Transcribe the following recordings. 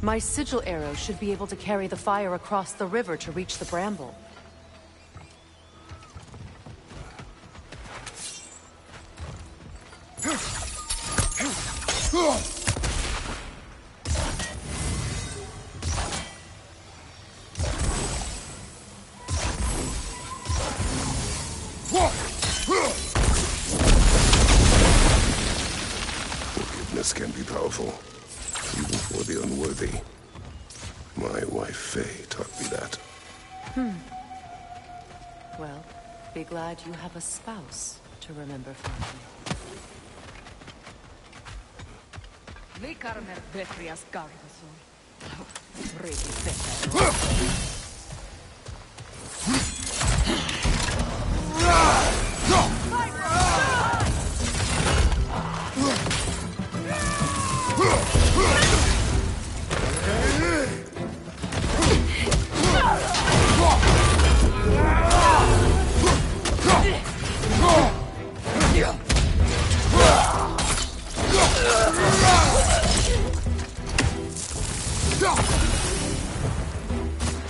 My sigil arrow should be able to carry the fire across the river to reach the bramble. Forgiveness can be powerful, even for the unworthy. My wife Faye taught me that. Well, be glad you have a spouse to remember fondly. Likarmer vetrias gargason. Regi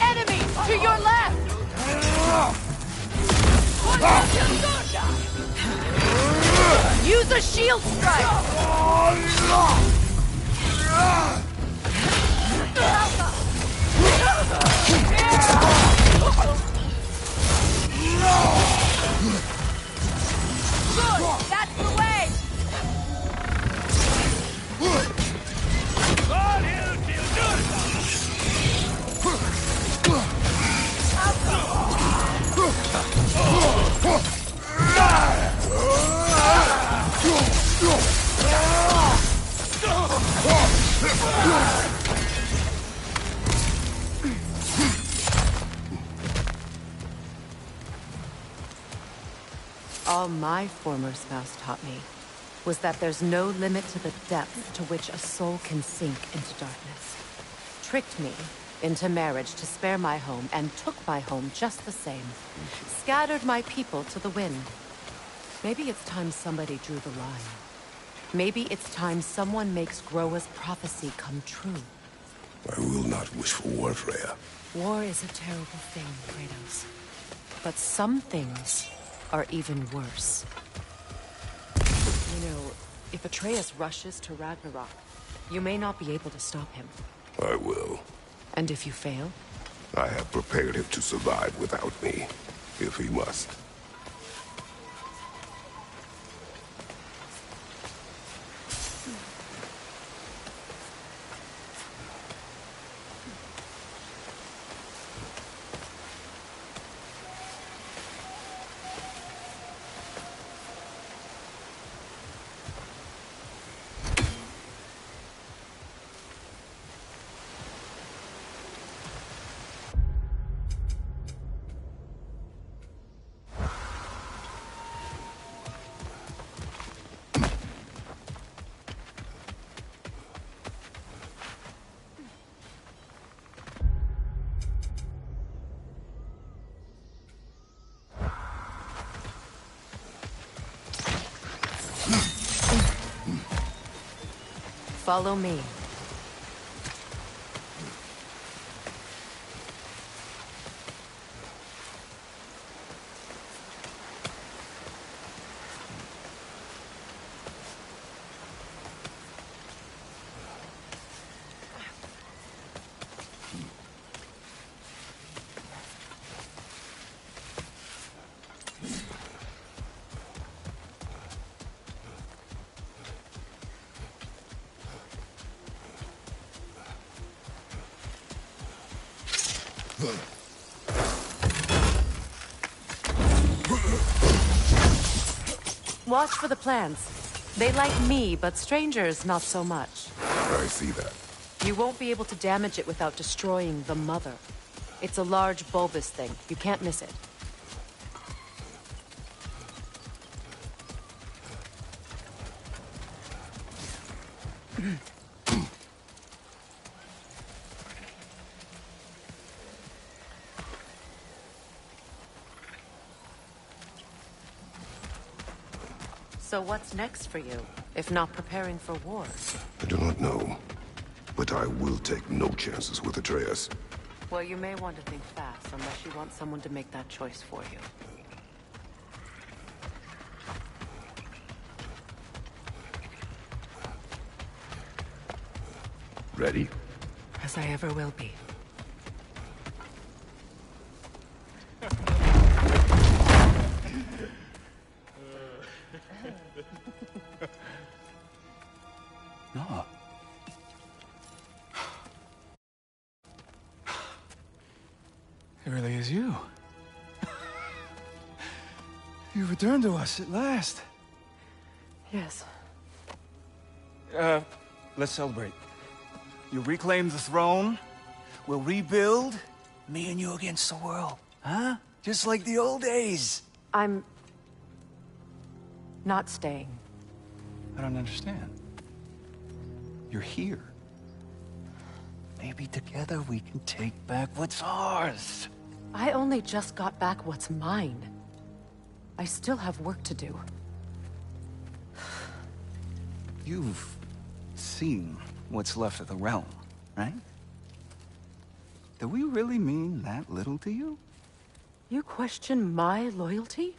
Enemy to your left! Use a shield strike! Good! That's the way! All my former spouse taught me was that there's no limit to the depth to which a soul can sink into darkness. Tricked me into marriage to spare my home and took my home just the same. Scattered my people to the wind. Maybe it's time somebody drew the line. Maybe it's time someone makes Groa's prophecy come true. I will not wish for war, Freya. War is a terrible thing, Kratos. But some things are even worse. You know, if Atreus rushes to Ragnarok, you may not be able to stop him. I will. And if you fail? I have prepared him to survive without me, if he must. Follow me. Watch for the plants. They like me, but strangers not so much. I see that. You won't be able to damage it without destroying the mother. It's a large bulbous thing. You can't miss it. So what's next for you, if not preparing for war? I do not know, but But I will take no chances with Atreus. Well, you may want to think fast, unless you want someone to make that choice for you. Ready? As I ever will be. No. It really is you. You returned to us at last. Yes. Let's celebrate. You reclaim the throne. We'll rebuild. Me and you against the world. Huh? Just like the old days. I'm... not staying. I don't understand. You're here. Maybe together we can take back what's ours. I only just got back what's mine. I still have work to do. You've seen what's left of the realm, right? Do we really mean that little to you? You question my loyalty?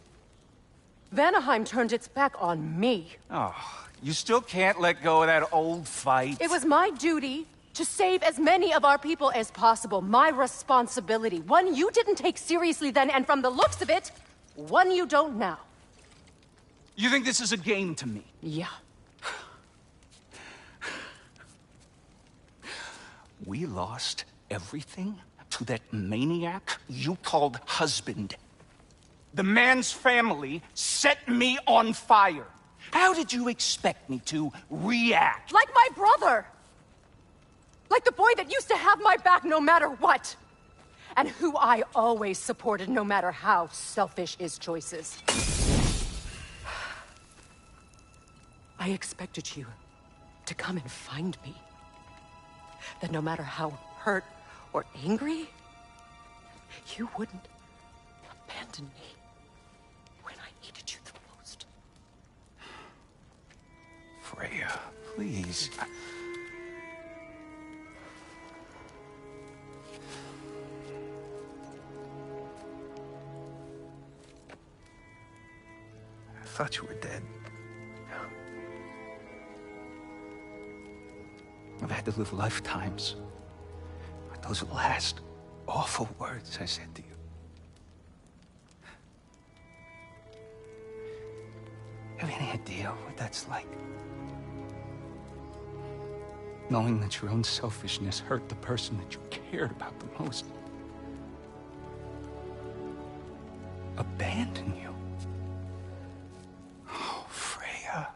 Vanaheim turned its back on me. Oh, you still can't let go of that old fight. It was my duty to save as many of our people as possible. My responsibility. One you didn't take seriously then, and from the looks of it, one you don't now. You think this is a game to me? Yeah. We lost everything to that maniac you called husband. The man's family set me on fire. How did you expect me to react? Like my brother! Like the boy that used to have my back no matter what! And who I always supported no matter how selfish his choices. I expected you to come and find me. That no matter how hurt or angry, you wouldn't abandon me when I needed you the most. Freya, please. I thought you were dead. I've had to live lifetimes with those last awful words I said to you. Have you any idea what that's like? Knowing that your own selfishness hurt the person that you cared about the most. Abandon you. Oh, Freya.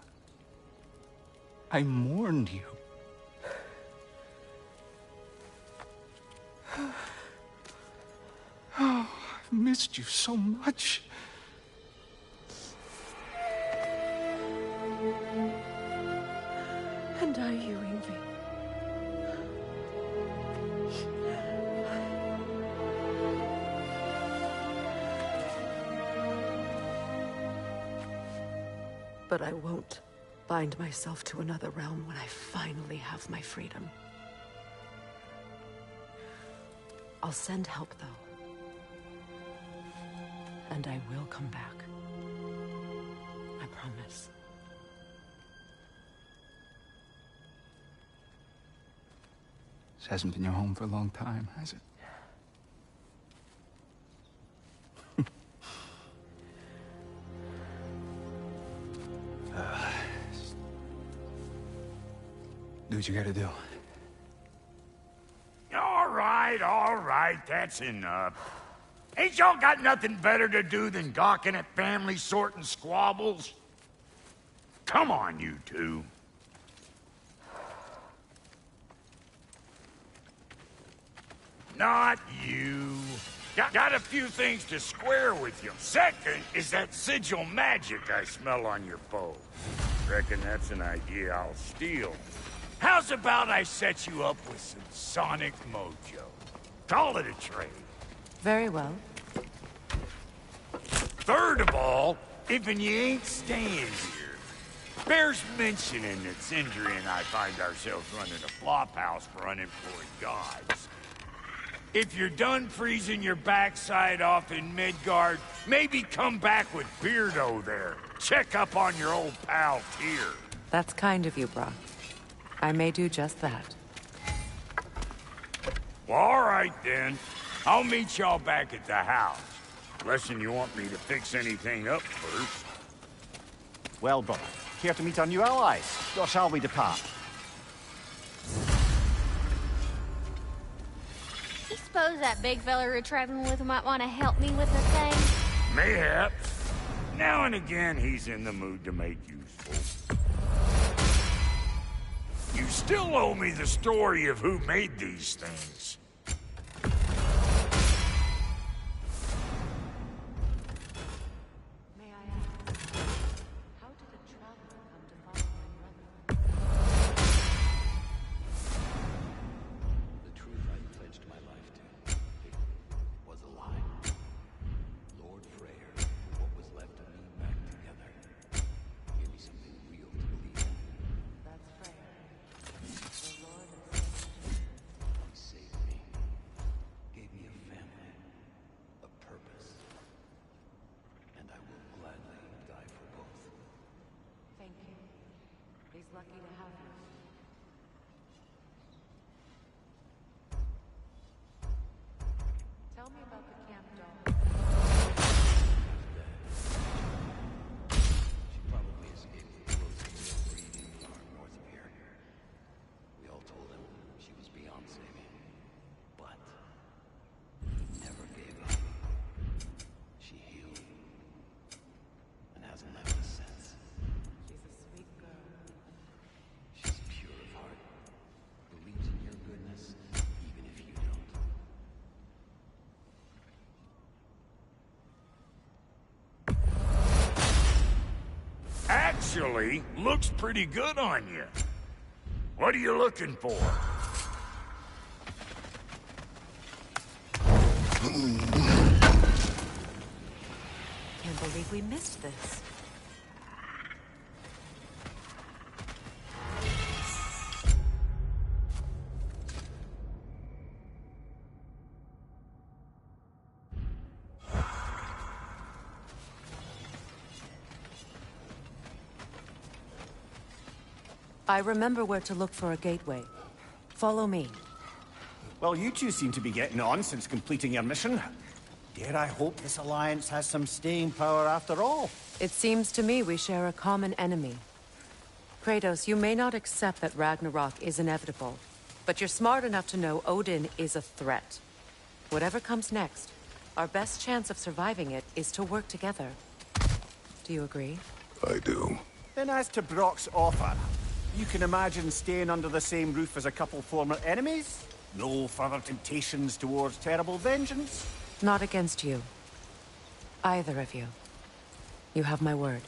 I mourned you. Oh, I've missed you so much. And are you, Ingvi? But I won't bind myself to another realm when I finally have my freedom. I'll send help, though. And I will come back. I promise. This hasn't been your home for a long time, has it? Do what you gotta do. All right, that's enough. Ain't y'all got nothing better to do than gawking at family sorting squabbles? Come on, you two. Not you. Got a few things to square with you. Second is that sigil magic I smell on your bow. Reckon that's an idea I'll steal. How's about I set you up with some sonic mojo? Call it a trade. Very well. Third of all, if you ain't staying here, Bears mentioning that Sindri and I find ourselves running a flophouse for unemployed gods. If you're done freezing your backside off in Midgard, maybe come back with Beardo there. Check up on your old pal Tyr. That's kind of you, Brock. I may do just that. Well, all right then. I'll meet y'all back at the house. Unless you want me to fix anything up first. Well, brother, care to meet our new allies? Or shall we depart? I suppose that big fella we're traveling with might want to help me with a thing. Mayhaps. Now and again, he's in the mood to make useful. You still owe me the story of who made these things. May I ask, how did a traveler come to follow my brother? The truth I pledged my life to was a lie. Lord Freyr, what was left of me back together. Give me something real to believe in. That's Freyr, the Lord of Satan. He saved me. Gave me a family. A purpose. And I will gladly die for both. Thank you. He's lucky to have you. Tell me about the camp dog. She probably escaped the closest breeding farm north of here. We all told him she was beyond saving. But he never gave up. She healed. And hasn't left us since. She's a sweet girl. She's pure of heart. Believes in your goodness, even if you don't. Actually, looks pretty good on you. What are you looking for? Can't believe we missed this. I remember where to look for a gateway. Follow me. Well, you two seem to be getting on since completing your mission. Dare I hope this alliance has some staying power after all? It seems to me we share a common enemy. Kratos, you may not accept that Ragnarok is inevitable, but you're smart enough to know Odin is a threat. Whatever comes next, our best chance of surviving it is to work together. Do you agree? I do. Then as to Brock's offer, you can imagine staying under the same roof as a couple former enemies? No further temptations towards terrible vengeance? Not against you. Either of you. You have my word.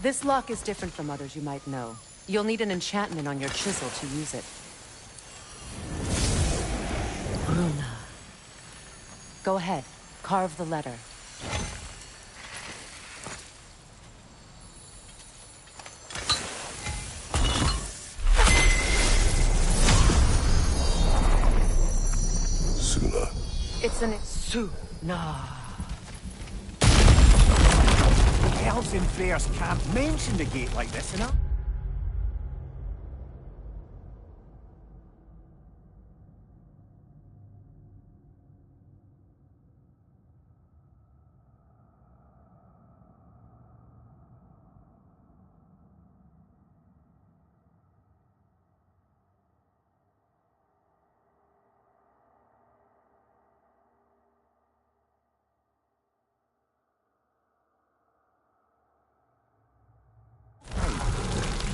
This lock is different from others you might know. You'll need an enchantment on your chisel to use it. Bruna. Go ahead. Carve the letter. Suna. It's an Suna. Elves in Freyr's can't mention the gate like this, enough.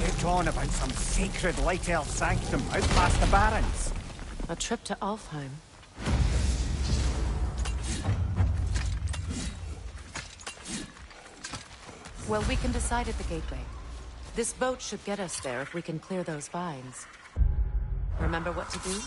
Get on about some sacred light elf sanctum out past the Barrens. A trip to Alfheim. Well, we can decide at the gateway. This boat should get us there if we can clear those vines. Remember what to do?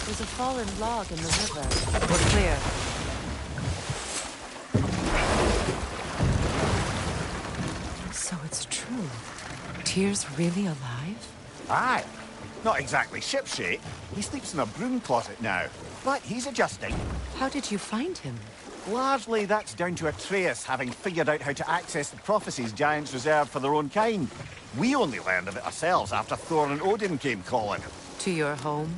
There's a fallen log in the river. We're clear. So it's true. Tyr's really alive? Aye. Not exactly shipshape. He sleeps in a broom closet now. But he's adjusting. How did you find him? Largely, that's down to Atreus having figured out how to access the prophecies giants reserved for their own kind. We only learned of it ourselves after Thor and Odin came calling. To your home?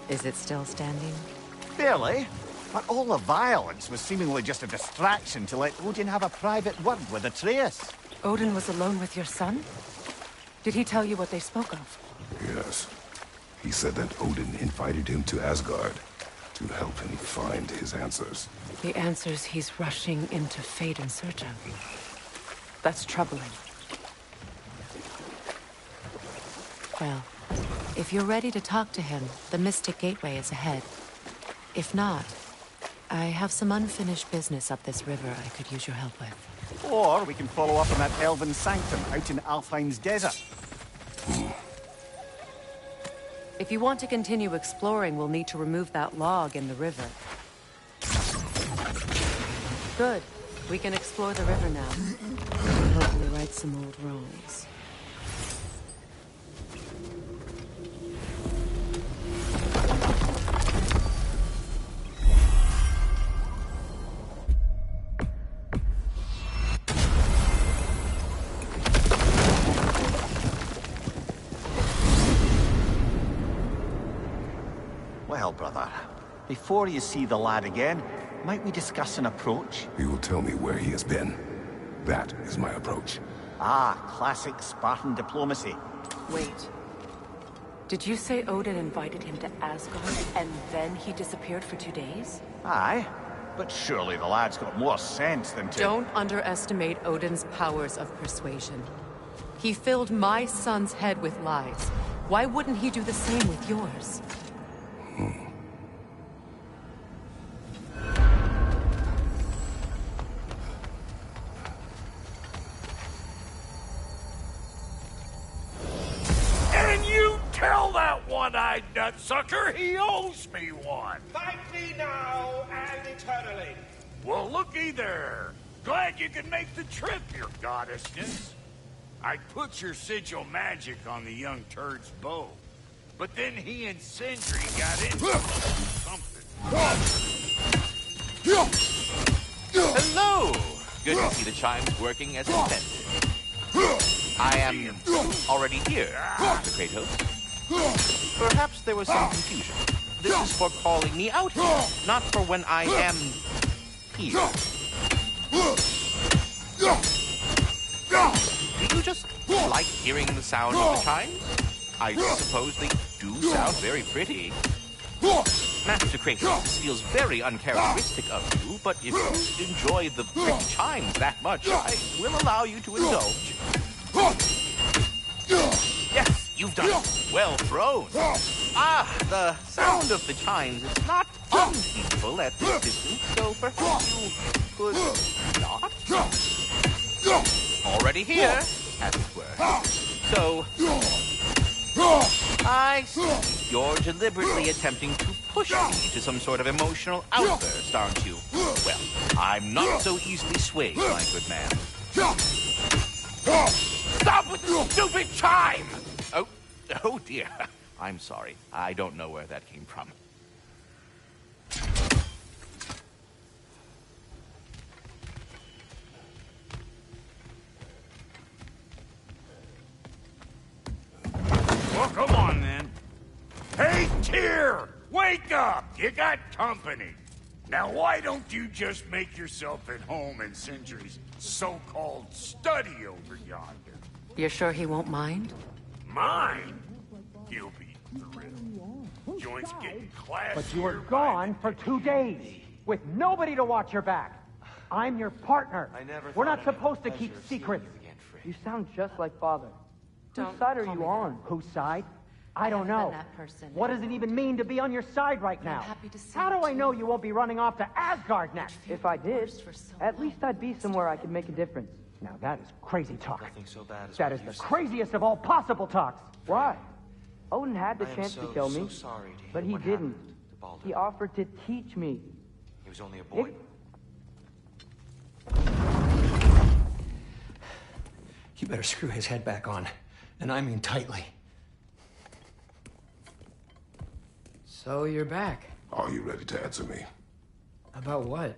Is it still standing? Barely. But all the violence was seemingly just a distraction to let Odin have a private word with Atreus. Odin was alone with your son? Did he tell you what they spoke of? Yes. He said that Odin invited him to Asgard to help him find his answers. The answers he's rushing into fate in search of. That's troubling. Well, if you're ready to talk to him, the Mystic Gateway is ahead. If not, I have some unfinished business up this river I could use your help with. Or we can follow up on that elven sanctum out in Alfheim's desert. If you want to continue exploring, we'll need to remove that log in the river. Good. We can explore the river now. Hopefully right some old wrongs. Well, brother, before you see the lad again, might we discuss an approach? He will tell me where he has been. That is my approach. Ah, classic Spartan diplomacy. Wait. Did you say Odin invited him to Asgard, and then he disappeared for 2 days? Aye, but surely the lad's got more sense than to... Don't underestimate Odin's powers of persuasion. He filled my son's head with lies. Why wouldn't he do the same with yours? And you tell that one-eyed nutsucker he owes me one. Fight me now and eternally. Well, looky there. Glad you could make the trip, your goddessness. I put your sigil magic on the young turd's bow. But then he and Sindri got into something. Hello! Good to see the chimes working as intended. I am already here, Dr. Kratos. Perhaps there was some confusion. This is for calling me out here, not for when I am here. Do you just like hearing the sound of the chimes? I suppose they do sound very pretty. Master Kratos, this feels very uncharacteristic of you, but if you enjoy the pretty chimes that much, I will allow you to indulge. Yes, you've done it. Well thrown. Ah, the sound of the chimes is not unpeaceful at this distance, so perhaps you could not? Already here, as it were. So, I see you're deliberately attempting to push me to some sort of emotional outburst, aren't you? Well, I'm not so easily swayed, my good man. Stop with the stupid chime! Oh dear. I'm sorry. I don't know where that came from. Well, come on, then. Hey, Tyr! Wake up! You got company. Now, why don't you just make yourself at home in Sindri's so-called study over yonder? You're sure he won't mind? Mine? He'll be thrilled. Joint's getting classier. But you were gone for 2 days, with nobody to watch your back. I'm your partner. We're not supposed to keep secrets. You sound just like Father. Whose side are you on? Whose side? I don't know. That person. What does it even mean to be on your side right now? happy to see How do you I know you won't be running off to Asgard next? If I did, at least I'd be somewhere I could make a difference. Now that is crazy talk. Nothing so bad as That what is you the said. craziest of all possible talks. Why? Odin had the I am chance to so, kill me, so sorry to hear but he what didn't. happened to Baldur. He offered to teach me. He was only a boy. You better screw his head back on, and I mean tightly. So you're back. Are you ready to answer me? About what?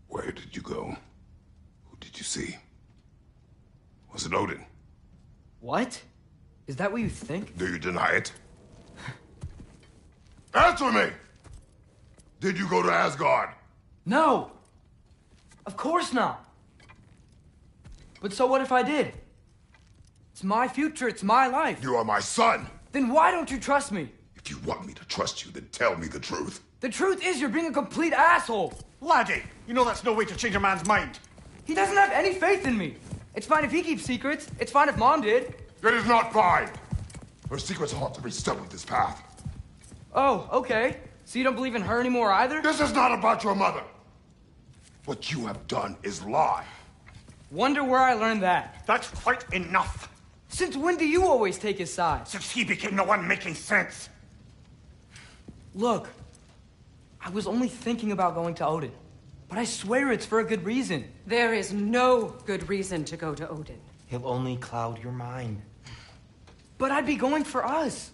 Where did you go? Who did you see? Was it Odin? What? Is that what you think? Do you deny it? Answer me! Did you go to Asgard? No! Of course not! But so what if I did? It's my future, it's my life. You are my son! Then why don't you trust me? If you want me to trust you, then tell me the truth. The truth is you're being a complete asshole! Laddie, you know that's no way to change a man's mind. He doesn't have any faith in me. It's fine if he keeps secrets. It's fine if Mom did. It is not fine! Her secrets ought to be stuck this path. Oh, okay. So you don't believe in her anymore either? This is not about your mother! What you have done is lie. Wonder where I learned that. That's quite enough. Since when do you always take his side? Since he became the one making sense. Look, I was only thinking about going to Odin. But I swear it's for a good reason. There is no good reason to go to Odin. He'll only cloud your mind. But I'd be going for us.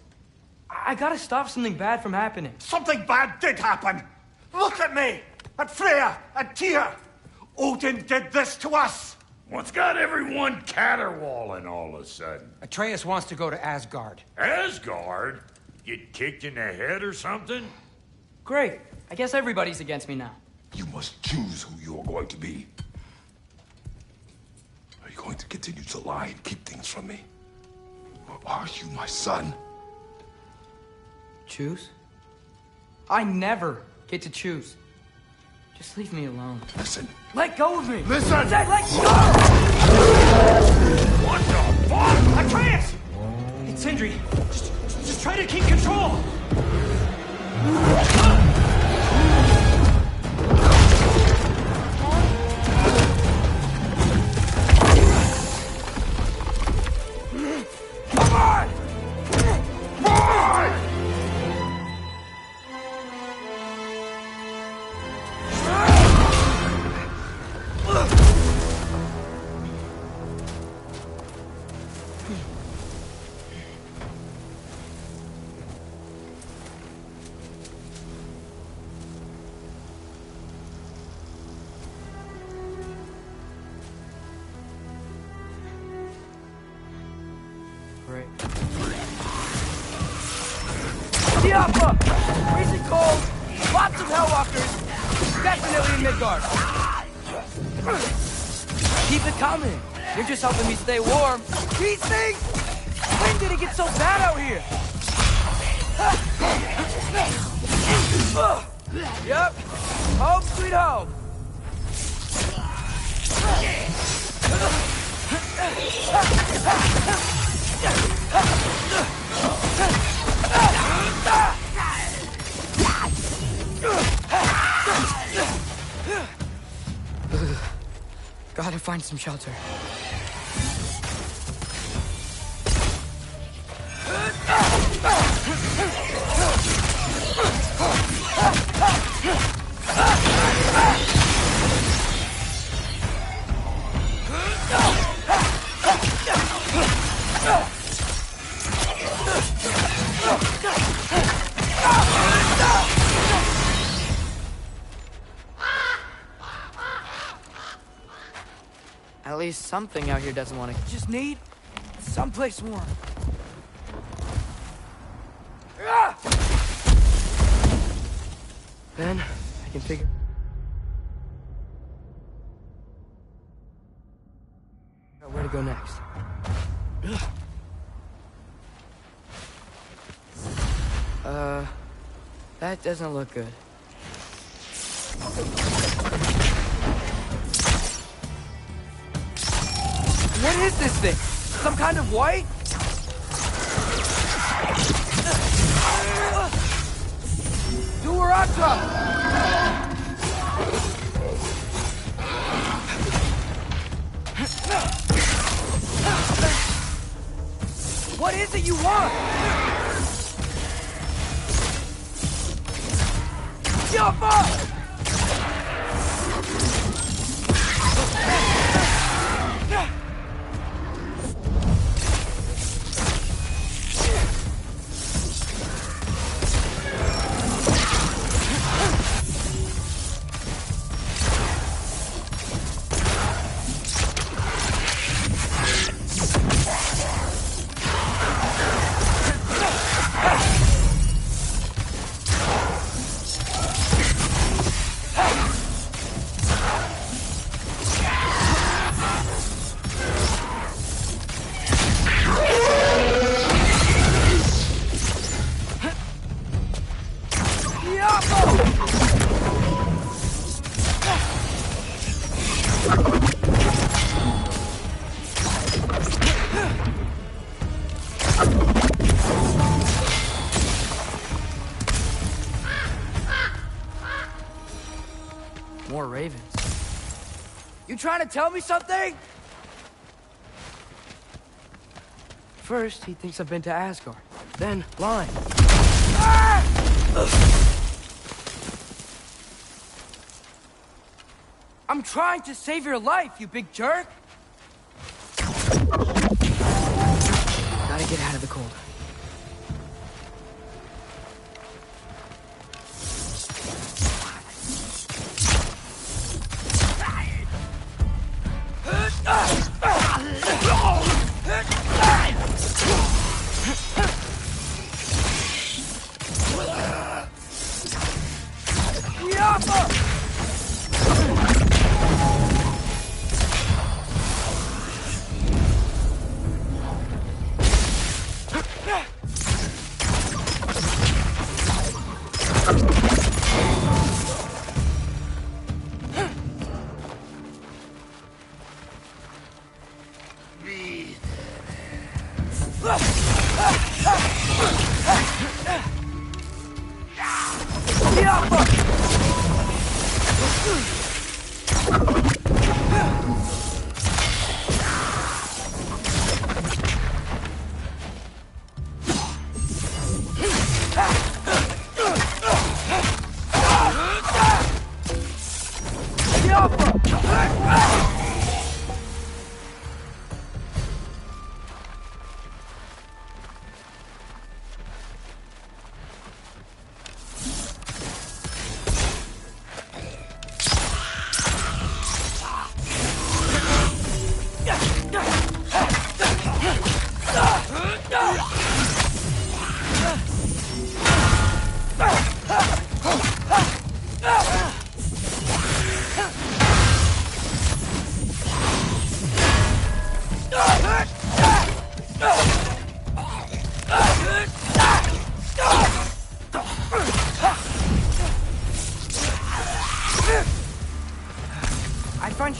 I gotta stop something bad from happening. Something bad did happen. Look at me, at Freya, at Tyr. Odin did this to us. What's got everyone caterwauling all of a sudden? Atreus wants to go to Asgard. Asgard? Get kicked in the head or something? Great. I guess everybody's against me now. You must choose who you are going to be. Are you going to continue to lie and keep things from me? Or are you my son? Choose? I never get to choose. Just leave me alone. Listen. Let go of me! Listen! I said let go! What the fuck? Atreus! It's Sindri. Just try to keep control! Come on! Boy! Great. Diablo! Freezing cold, lots of Hellwalkers, definitely in Midgard. Keep it coming. You're just helping me stay warm. These things! When did it get so bad out here? Yep. Home sweet home. Gotta find some shelter. At least something out here doesn't want to. Just need someplace warm. Then I can figure out where to go next. That doesn't look good. What is this thing? Some kind of white? Durata! What is it you want? Jump up! More ravens. You trying to tell me something? First, he thinks I've been to Asgard. Then, lying. Ah! I'm trying to save your life, you big jerk! Gotta get out of the cold.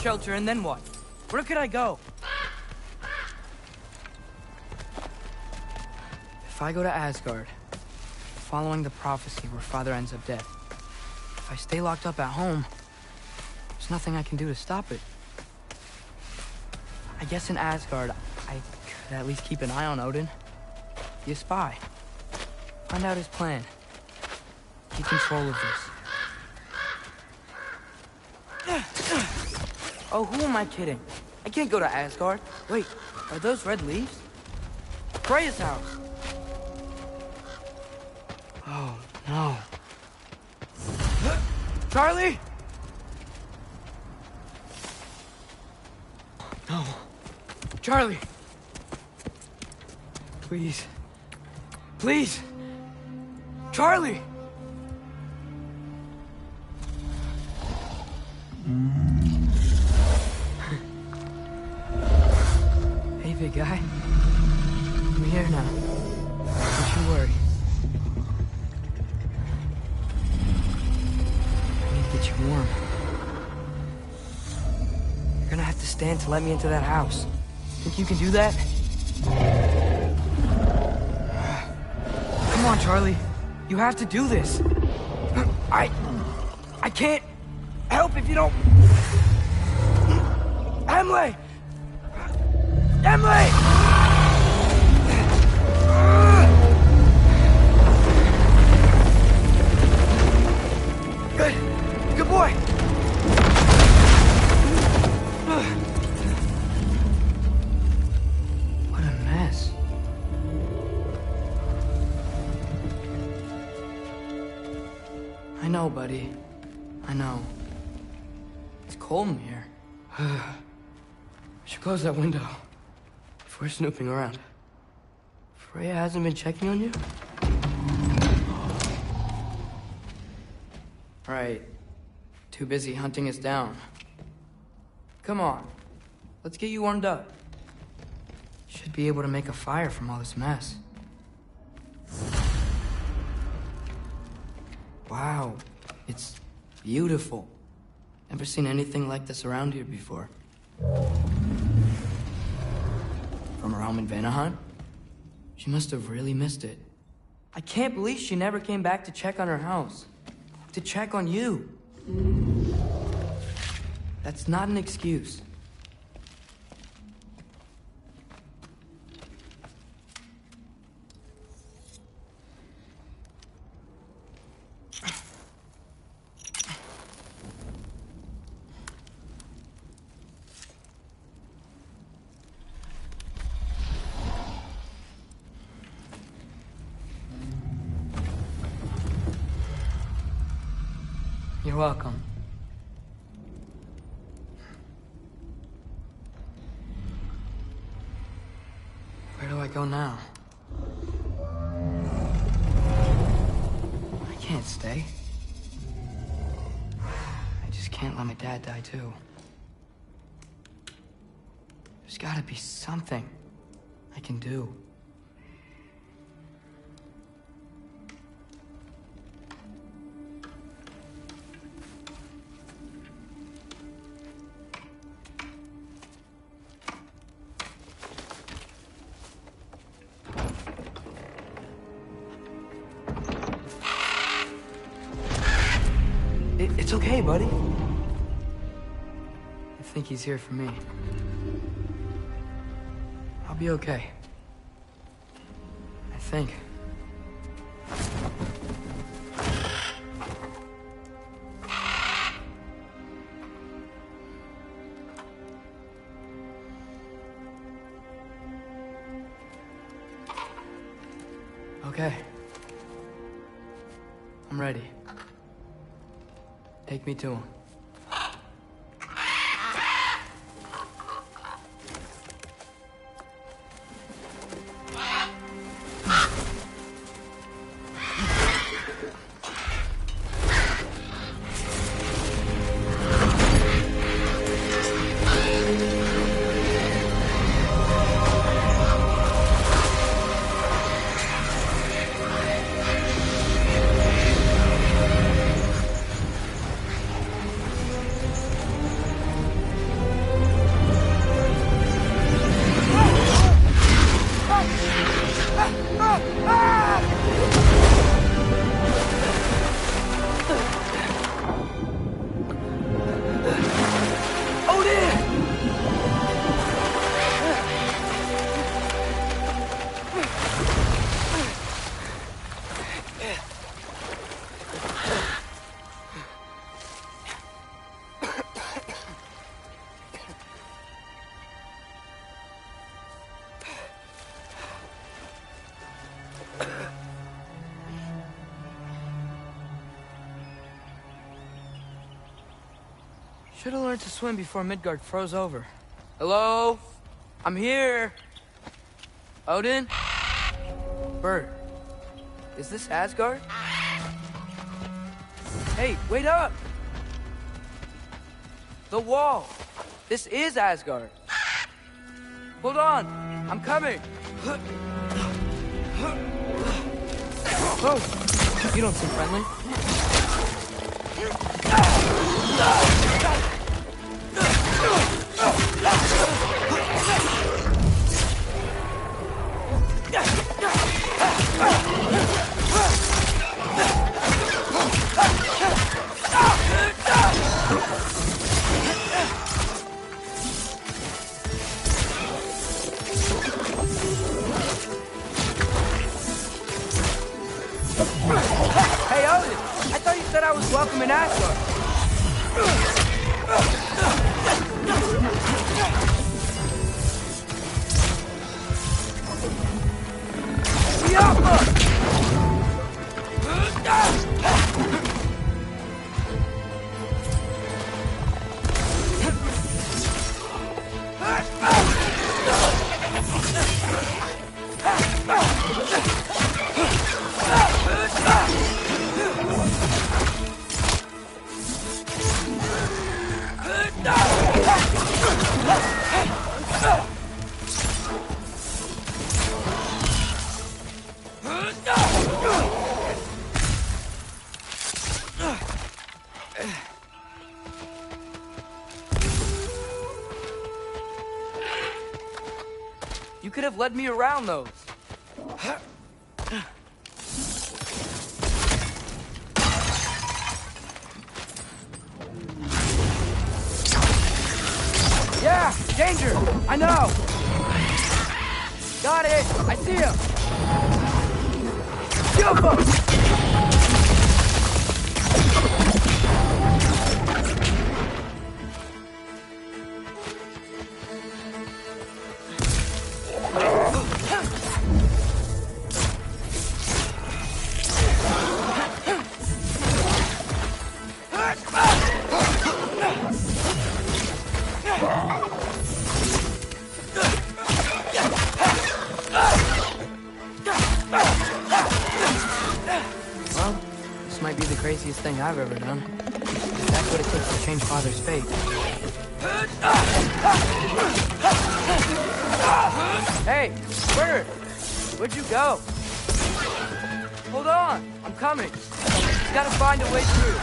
shelter, and then what? Where could I go? If I go to Asgard, following the prophecy where Father ends up dead, if I stay locked up at home, there's nothing I can do to stop it. I guess in Asgard, I could at least keep an eye on Odin. Be a spy. Find out his plan. Keep control of this. Oh, who am I kidding? I can't go to Asgard. Wait, are those red leaves? Freya's house. Oh, no. Charlie! No. Charlie! Please. Please! Charlie! Hey, big guy. I'm here now. Don't you worry. I need to get you warm. You're gonna have to stand to let me into that house. Think you can do that? Come on, Charlie. You have to do this. I can't help if you don't... Emily! Emily! Good. Good boy. What a mess. I know, buddy. I know. It's cold in here. We should close that window. If we're snooping around. Freya hasn't been checking on you? Right. Too busy hunting us down. Come on. Let's get you warmed up. Should be able to make a fire from all this mess. Wow. It's beautiful. Never seen anything like this around here before. From her home in Vanaheim? She must have really missed it. I can't believe she never came back to check on her house. To check on you. That's not an excuse. You're welcome. Where do I go now? I can't stay. I just can't let my dad die too. There's gotta be something I can do. It's okay, buddy. I think he's here for me. I'll be okay. I think. Okay. I'm ready. Take me to him. Should have learned to swim before Midgard froze over. Hello? I'm here. Odin? Bird. Is this Asgard? Hey, wait up! The wall. This is Asgard. Hold on. I'm coming. Oh, you don't seem friendly. Hey, Odin! I thought you said I was welcome in Asgard. You could have led me around those. Yeah, danger! I know! Got it! I see him! Beautiful! Well, this might be the craziest thing I've ever done. That's what it takes to change Father's fate. Hey, Bird! Where'd you go? Hold on, I'm coming. Just gotta find a way through.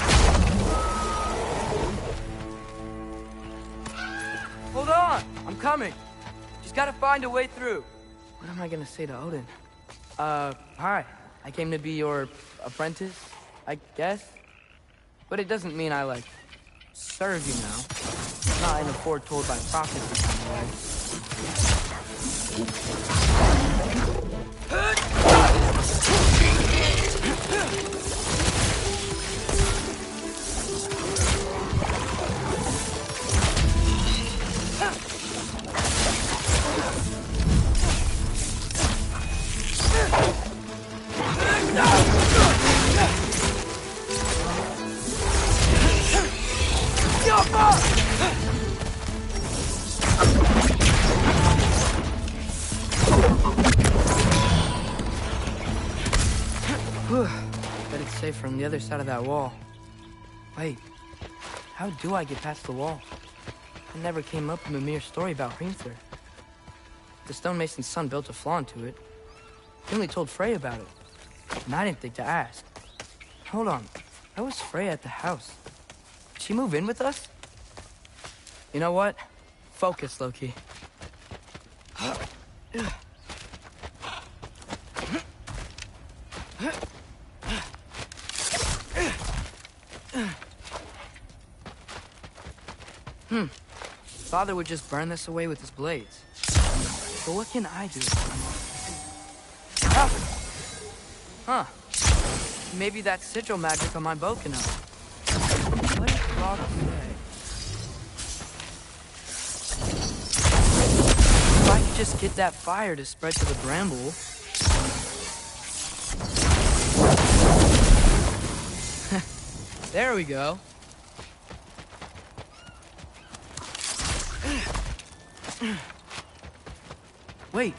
Hold on, I'm coming. Just gotta find a way through. What am I gonna say to Odin? Hi. I came to be your apprentice, I guess. But it doesn't mean I, like, serve you now. Not in a foretold by prophecy kind of way. Bet it's safe from the other side of that wall. Wait, how do I get past the wall? I never came up with a mere story about Hrimthur. The stonemason's son built a flaw into it. He only told Frey about it, and I didn't think to ask. Hold on, how was Frey at the house? Did she move in with us? You know what? Focus, Loki. Father would just burn this away with his blades. But what can I do? Ah! Huh. Maybe that sigil magic on my bow can help. What is Rock say? If I could just get that fire to spread to the bramble... There we go. Wait,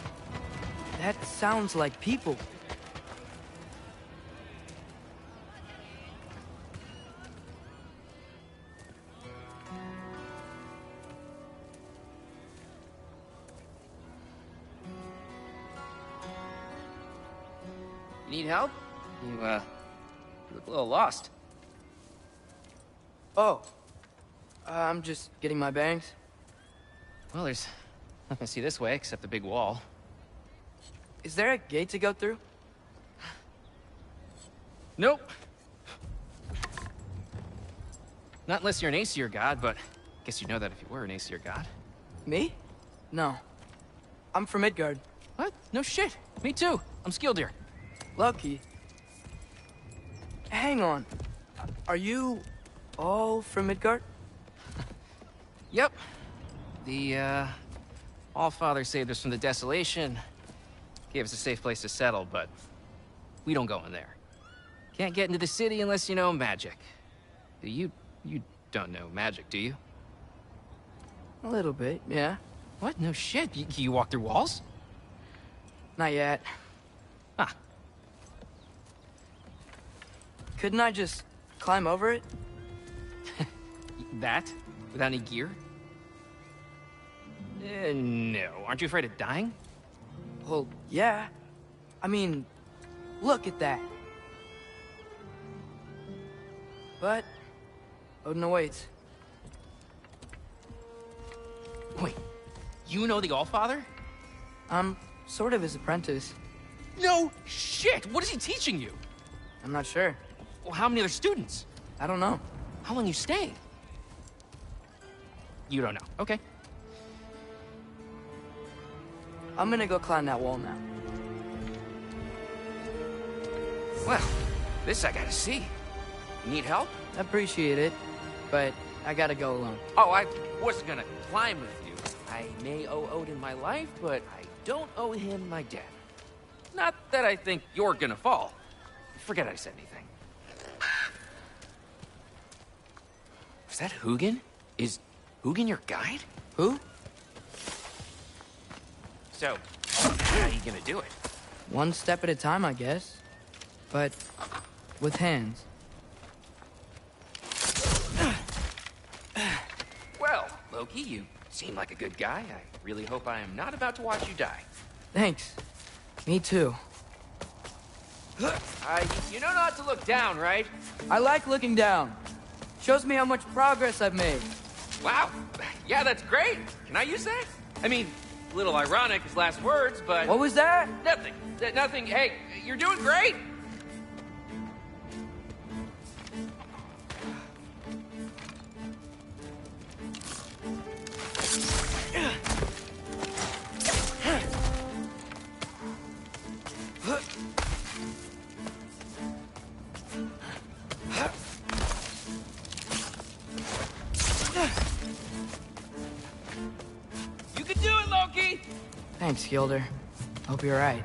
that sounds like people. You need help? You look a little lost. Oh, I'm just getting my bearings. Well, there's nothing to see this way except the big wall. Is there a gate to go through? Nope. Not unless you're an Aesir god, but I guess you'd know that if you were an Aesir god. Me? No. I'm from Midgard. What? No shit. Me too. I'm Skildir. Loki. Hang on. Are you all from Midgard? Yep. The, Allfather saved us from the desolation. Gave us a safe place to settle, but we don't go in there. Can't get into the city unless you know magic. You don't know magic, do you? A little bit, yeah. What? No shit. You walk through walls? Not yet. Huh. Couldn't I just climb over it? That? Without any gear? No. Aren't you afraid of dying? Well, yeah. I mean, look at that. But Odin awaits. Wait, you know the Allfather? I'm sort of his apprentice. No shit! What is he teaching you? I'm not sure. Well, how many other students? I don't know. How long you stay? You don't know. Okay. I'm gonna go climb that wall now. Well, this I gotta see. Need help? Appreciate it, but I gotta go alone. Oh, I wasn't gonna climb with you. I may owe Odin my life, but I don't owe him my death. Not that I think you're gonna fall. Forget I said anything. Is that Hugin? Is Hugin your guide? Who? So, how are you gonna do it? One step at a time, I guess. But with hands. Well, Loki, you seem like a good guy. I really hope I am not about to watch you die. Thanks. Me too. You know not to look down, right? I like looking down. Shows me how much progress I've made. Wow. Yeah, that's great. Can I use that? I mean, a little ironic as last words, but... What was that? Nothing. Nothing. Hey, you're doing great. You can do it, Loki! Thanks, Gilder. Hope you're right.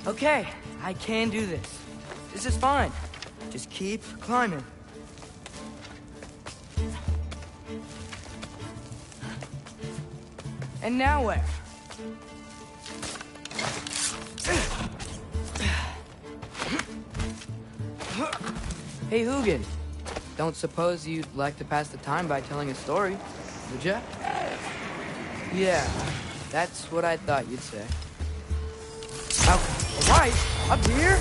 Okay, I can do this. This is fine. Just keep climbing. And now where? Hey, Hugin. Don't suppose you'd like to pass the time by telling a story, would ya? Yeah, that's what I thought you'd say. All right, up here?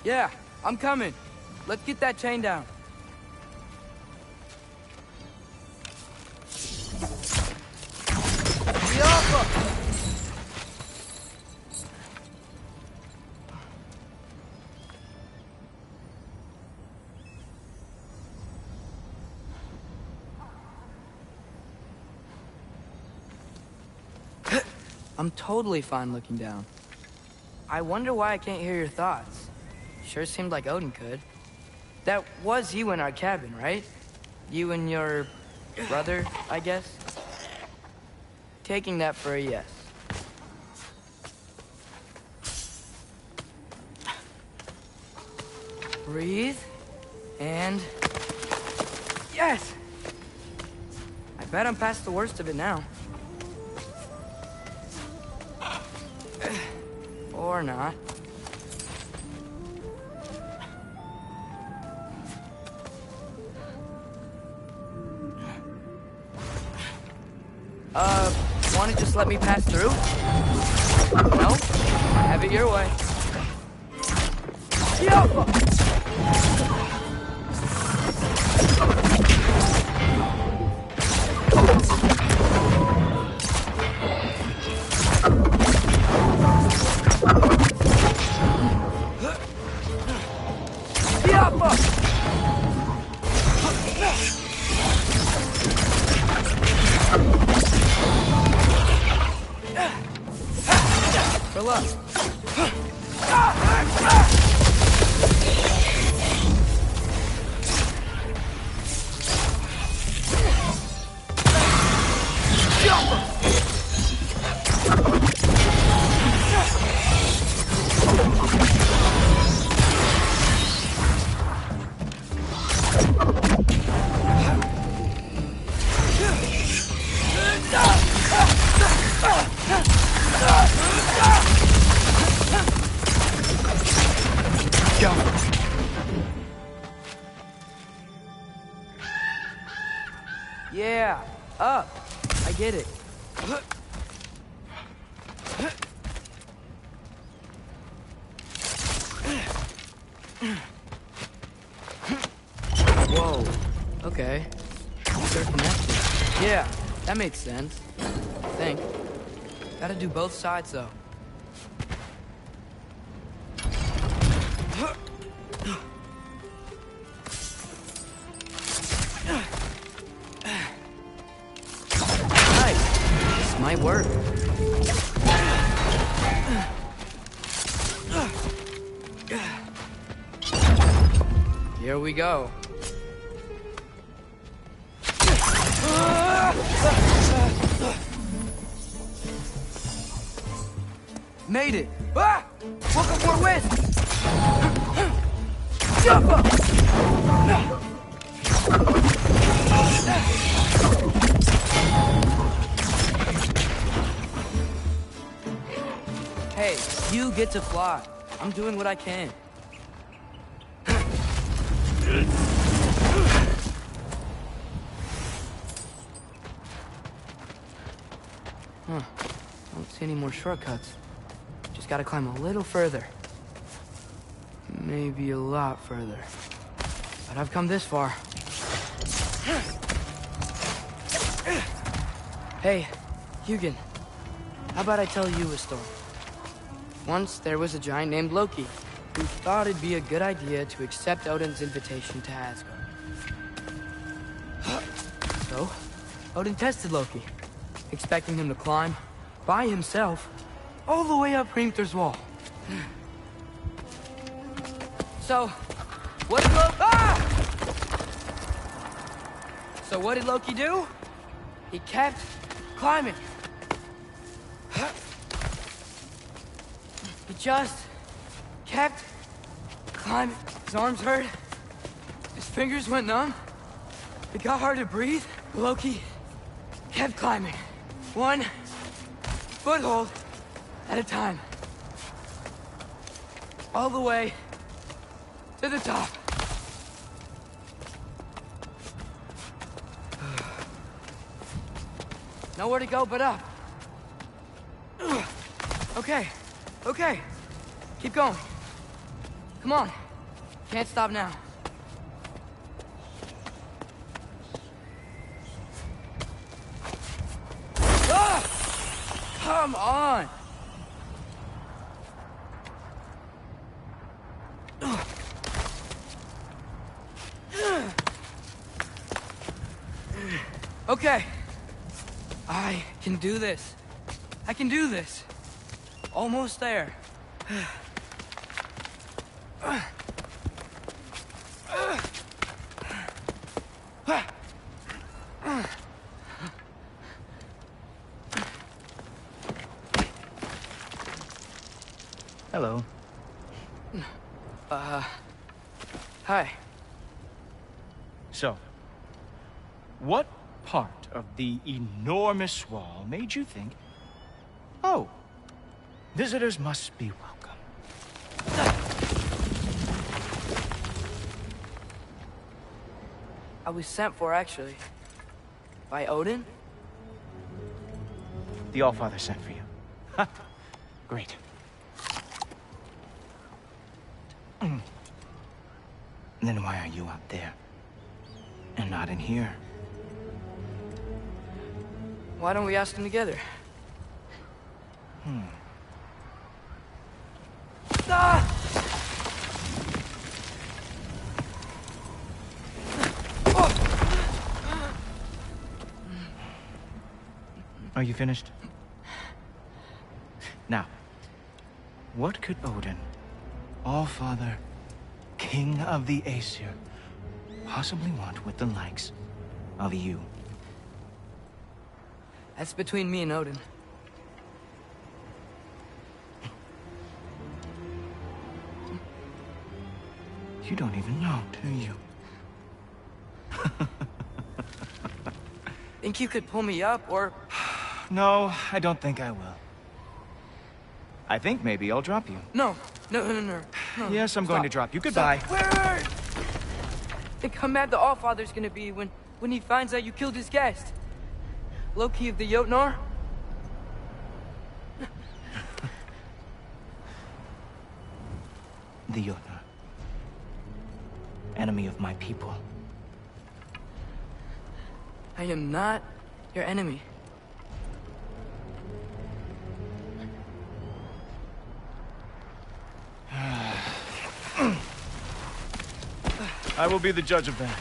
Yeah, I'm coming. Let's get that chain down. I'm totally fine looking down. I wonder why I can't hear your thoughts. Sure seemed like Odin could. That was you in our cabin, right? You and your brother, I guess? Taking that for a yes. Breathe. And... yes! I bet I'm past the worst of it now. Or not. Wanna just let me pass through? No? Have it your way. For luck. Yeah, up. I get it. Whoa. Okay. They're connected. Yeah, that makes sense. I think. Gotta do both sides, though. Might work. Here we go. Made it. Ah! Welcome for a win. Jump up. Hey, you get to fly. I'm doing what I can. Huh. Don't see any more shortcuts. Just gotta climb a little further. Maybe a lot further. But I've come this far. Hey, Hugin. How about I tell you a story? Once there was a giant named Loki who thought it'd be a good idea to accept Odin's invitation to Asgard. So, Odin tested Loki, expecting him to climb by himself all the way up Hrimthur's wall. So, what did So what did Loki do? He kept climbing. just kept climbing. His arms hurt. His fingers went numb. It got hard to breathe. Loki kept climbing. One foothold at a time. All the way to the top. Nowhere to go but up. Okay, okay. Keep going. Come on. Can't stop now. Ah! Come on! Okay. I can do this. I can do this. Almost there. Hello. Hi. So, what part of the enormous wall made you think, oh, visitors must be welcome? I was sent for, actually. By Odin? The Allfather sent for you. Ha! Great. Then why are you out there? And not in here? Why don't we ask them together? Ah! Are you finished? Now, what could Odin, Allfather, King of the Aesir, possibly want with the likes of you? That's between me and Odin. You don't even know, do you? Think you could pull me up, or... No, I don't think I will. I think maybe I'll drop you. No. Yes, I'm going to drop you. Goodbye. Wait. Think how mad the Allfather's gonna be when he finds out you killed his guest. Loki of the Jotnar? The Jotnar. Enemy of my people. I am not your enemy. I will be the judge of that.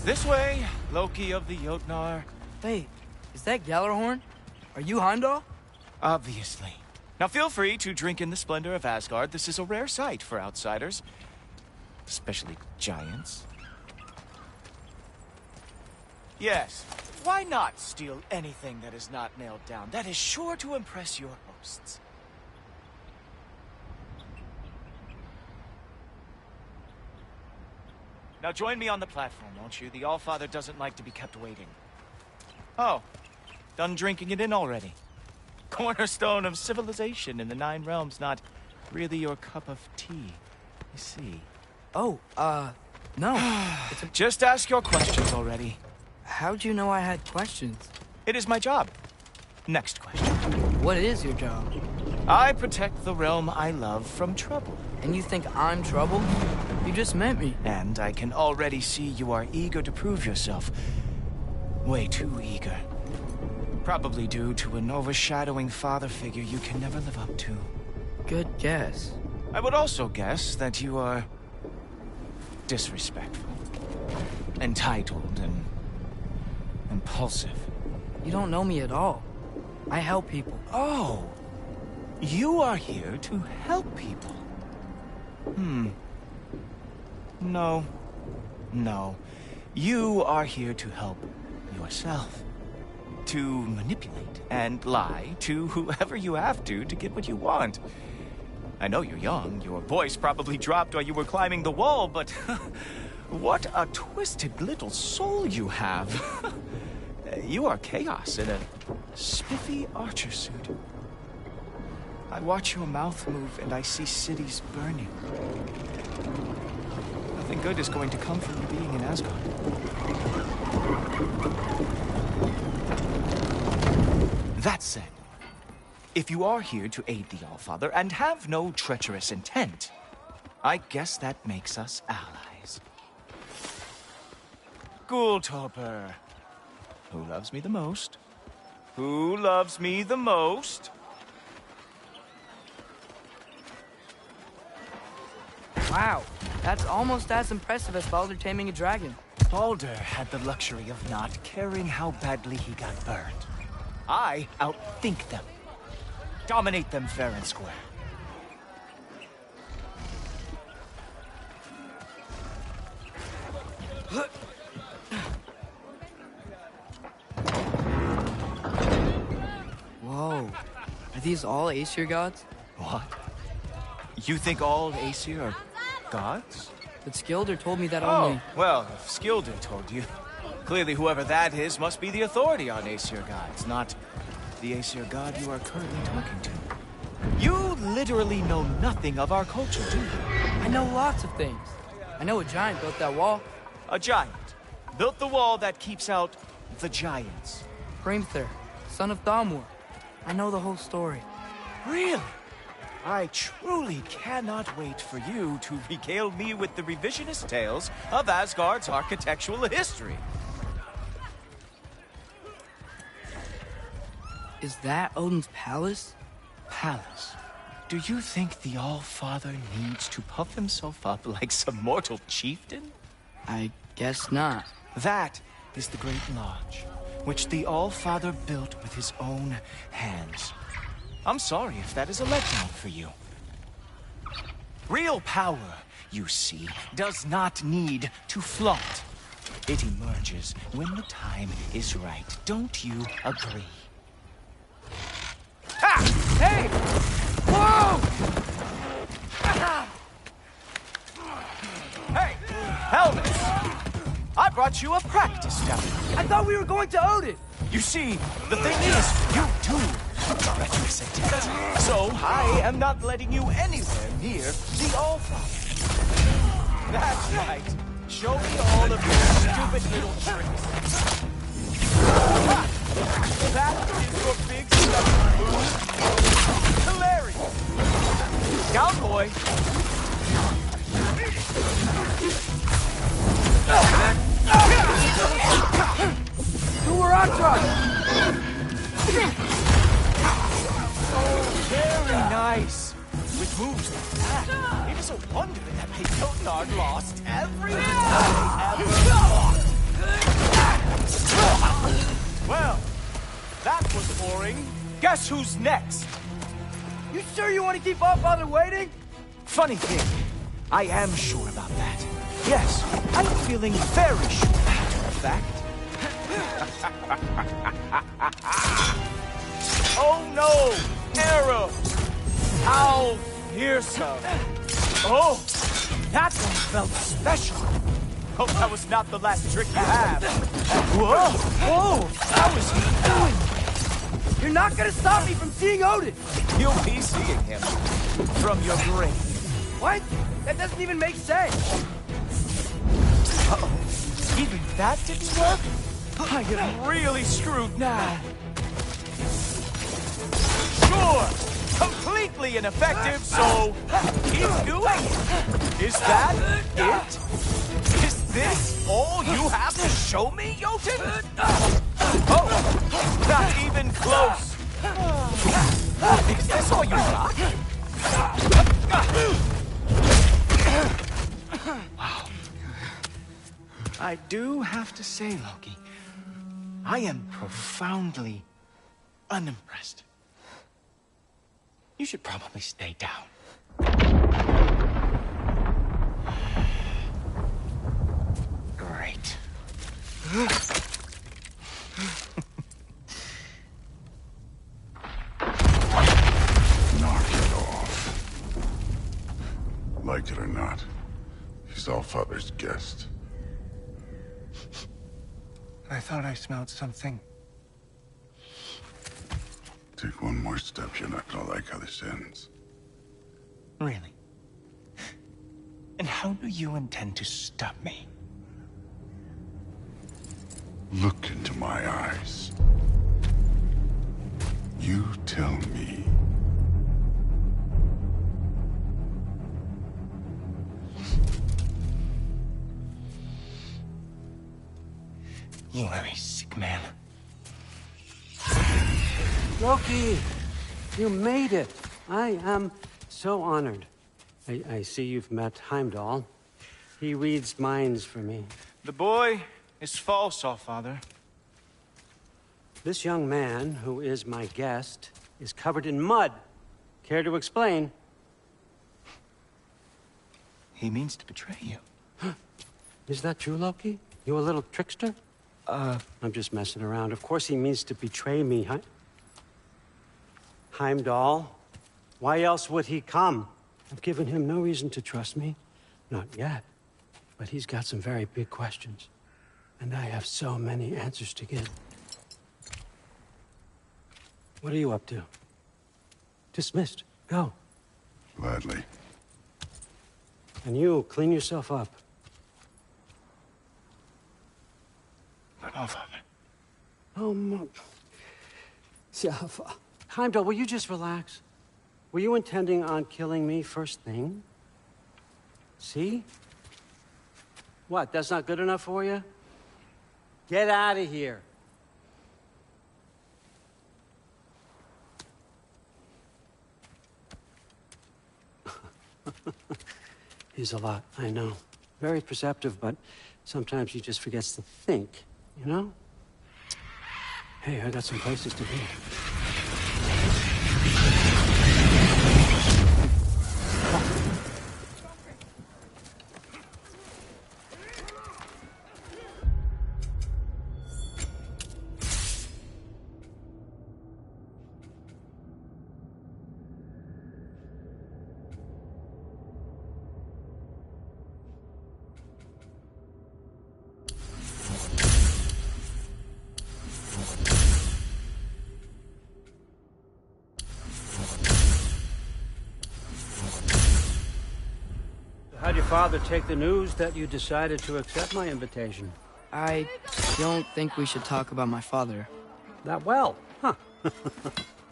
This way, Loki of the Jotnar. Wait, is that Gjallarhorn? Are you Heimdall? Obviously. Now feel free to drink in the splendor of Asgard. This is a rare sight for outsiders. Especially giants. Yes, why not steal anything that is not nailed down? That is sure to impress your hosts. Now join me on the platform, won't you? The Allfather doesn't like to be kept waiting. Oh, done drinking it in already. Cornerstone of civilization in the Nine Realms, not really your cup of tea, I see. Oh, no. Just ask your questions already. How'd you know I had questions? It is my job. Next question. What is your job? I protect the realm I love from trouble. And you think I'm trouble? You just met me. And I can already see you are eager to prove yourself. Way too eager. Probably due to an overshadowing father figure you can never live up to. Good guess. I would also guess that you are disrespectful, entitled, and impulsive. You don't know me at all. I help people. Oh, you are here to help people. No. No. You are here to help yourself. To manipulate and lie to whoever you have to get what you want. I know you're young. Your voice probably dropped while you were climbing the wall, but what a twisted little soul you have. You are chaos in a spiffy archer suit. I watch your mouth move and I see cities burning. Nothing good is going to come from you being in Asgard. That said, if you are here to aid the Allfather and have no treacherous intent, I guess that makes us allies. Ghoultoper. Who loves me the most? Who loves me the most? Wow, that's almost as impressive as Baldur taming a dragon. Baldur had the luxury of not caring how badly he got burned. I outthink them. Dominate them fair and square. Whoa, are these all Aesir gods? What? You think all Aesir are gods? But Skilder told me that Oh, only... well, if Skilder told you, clearly whoever that is must be the authority on Aesir gods, not the Aesir god you are currently talking to. You literally know nothing of our culture, do you? I know lots of things. I know a giant built that wall. A giant built the wall that keeps out the giants. Hrimthur, son of Thamur. I know the whole story. Really? I truly cannot wait for you to regale me with the revisionist tales of Asgard's architectural history. Is that Odin's palace? Palace? Do you think the All-Father needs to puff himself up like some mortal chieftain? I guess not. That is the Great Lodge, which the All-Father built with his own hands. I'm sorry if that is a letdown for you. Real power, you see, does not need to flaunt. It emerges when the time is right. Don't you agree? Ha! Hey! Whoa! Hey! Helmet! I brought you a practice dummy. I thought we were going to Odin! You see, the thing is, you too are reticent. So I am not letting you anywhere near the All-Father. That's right. Show me all of your stupid little tricks. Ha! That is your big stuffy move. Hilarious. Down, boy. Who were on truck? Oh, very nice. With moves like that, it is a wonder that the Jotnar lost every time they ever fought. Well, that was boring. Guess who's next? You sure you want to keep All-Father waiting? Funny thing, I am sure about that. Yes, I'm feeling very sure, matter of fact. Oh no! Arrows! How fearsome! Oh, that one felt special. Hope that was not the last trick you have. Whoa! Whoa! How is he doing? You're not gonna stop me from seeing Odin! You'll be seeing him from your grave. What? That doesn't even make sense! Uh-oh. Even that didn't work? I am really screwed now. Sure! Completely ineffective, so keep doing it. Is that it? Is this all you have to show me, Jotun? Oh, not even close. Is this all you got? Wow. I do have to say, Loki, I am profoundly unimpressed. You should probably stay down. Knock it off. Like it or not, he's Allfather's guest. I thought I smelled something. Take one more step, you're not gonna like how this ends. Really? And how do you intend to stop me? Look into my eyes. You tell me. You are a sick man. Loki, you made it. I am so honored. I see you've met Heimdall. He reads minds for me. The boy is false, Allfather. This young man, who is my guest, is covered in mud. Care to explain? He means to betray you. Is that true, Loki? You a little trickster? I'm just messing around. Of course he means to betray me, Heimdall? Why else would he come? I've given him no reason to trust me. Not yet. But he's got some very big questions. And I have so many answers to give. What are you up to? Dismissed. Go. Gladly. And you, clean yourself up. But Allfather. Oh, Heimdall, will you just relax? Were you intending on killing me first thing? See? What, that's not good enough for you? Get out of here. He's a lot, I know. Very perceptive, but sometimes he just forgets to think, you know? Hey, I got some places to be. How'd your father take the news that you decided to accept my invitation? I don't think we should talk about my father. That well, huh?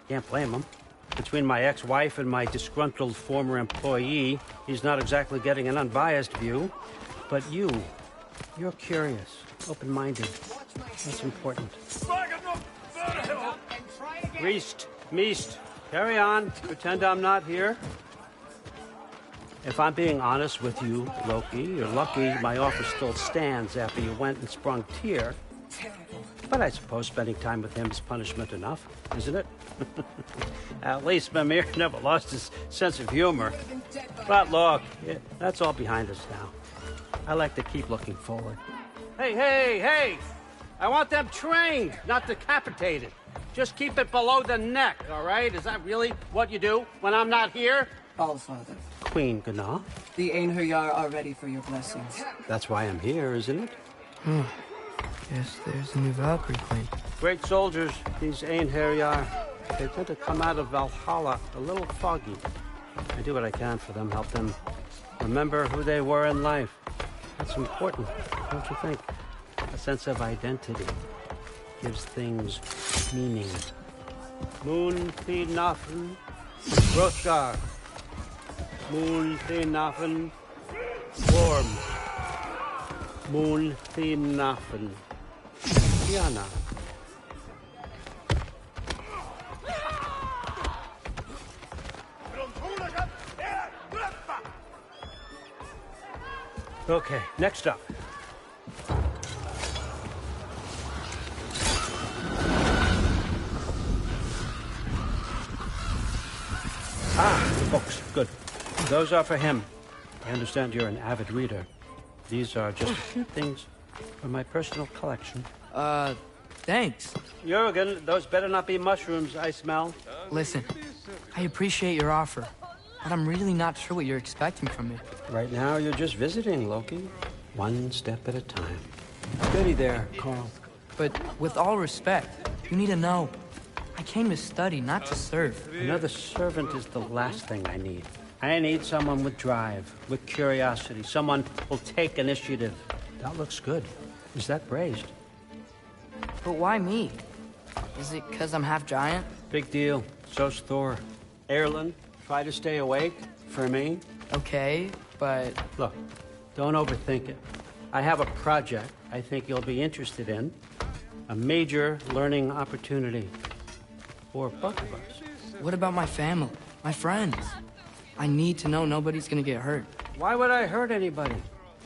Can't blame him. Between my ex-wife and my disgruntled former employee, he's not exactly getting an unbiased view. But you're curious, open-minded. That's important. Meest, carry on. Pretend I'm not here. If I'm being honest with you, Loki, you're lucky my offer still stands after you went and sprung Tyr. But I suppose spending time with him is punishment enough, isn't it? At least Mimir never lost his sense of humor. But look, that's all behind us now. I like to keep looking forward. Hey! I want them trained, not decapitated. Just keep it below the neck, all right? Is that really what you do when I'm not here? Allfather. Queen Gná. The Einherjar are ready for your blessings. That's why I'm here, isn't it? Yes, there's a new Valkyrie queen. Great soldiers, these Einherjar. They tend to come out of Valhalla a little foggy. I do what I can for them, help them remember who they were in life. That's important, don't you think? A sense of identity gives things meaning. Moon Nafen, Hrothgar. Moon Nafen, Worm. Moon Nafen, Diana. Okay, next up. The books. Good. Those are for him. I understand you're an avid reader. These are just a few things For my personal collection. Thanks. Jurgen, those better not be mushrooms I smell. Listen, I appreciate your offer, but I'm really not sure what you're expecting from me. Right now, you're just visiting, Loki. One step at a time. Goody there, Carl. But with all respect, you need to know. I came to study, not to serve. Another servant is the last thing I need. I need someone with drive, with curiosity, someone who'll take initiative. That looks good. Is that braised? But why me? Is it because I'm half giant? Big deal. So's Thor. Erlen, try to stay awake for me. Okay, but... Look, don't overthink it. I have a project I think you'll be interested in. A major learning opportunity. For both of us. What about my family? My friends? I need to know nobody's gonna get hurt. Why would I hurt anybody?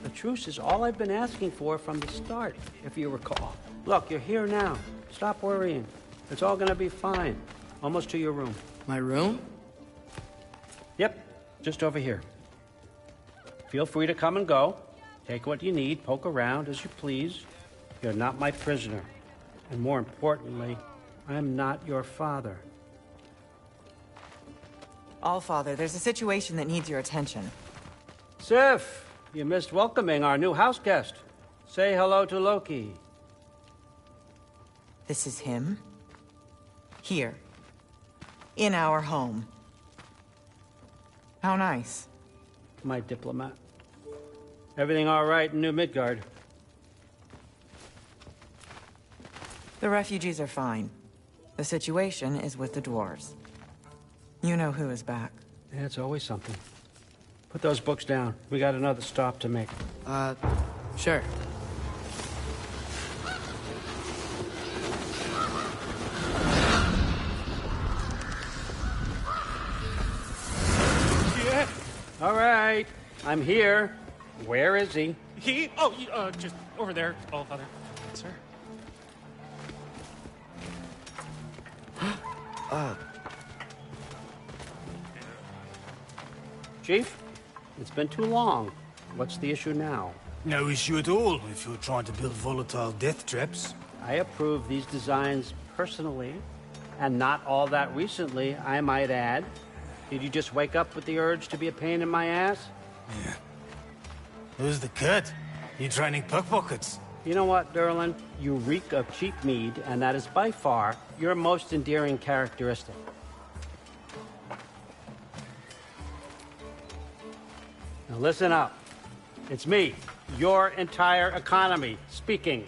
The truce is all I've been asking for from the start, if you recall. Look, you're here now. Stop worrying. It's all gonna be fine. Almost to your room. My room? Yep, just over here. Feel free to come and go. Take what you need, poke around as you please. You're not my prisoner. And more importantly, I'm not your father. Allfather, there's a situation that needs your attention. Sif, you missed welcoming our new house guest. Say hello to Loki. This is him. Here. In our home. How nice. My diplomat. Everything all right in New Midgard? The refugees are fine. The situation is with the dwarves. You know who is back. Yeah, it's always something. Put those books down. We got another stop to make. Sure. Yeah. All right. I'm here. Where is he? He? Oh, just over there, Allfather. Sir. Chief, it's been too long. What's the issue now? No issue at all, if you're trying to build volatile death traps. I approve these designs personally, and not all that recently, I might add. Did you just wake up with the urge to be a pain in my ass? Yeah. Who's the cut? You training pickpockets? You know what, Derlin? You reek of cheap mead, and that is by far your most endearing characteristic. Now listen up. It's me, your entire economy, speaking.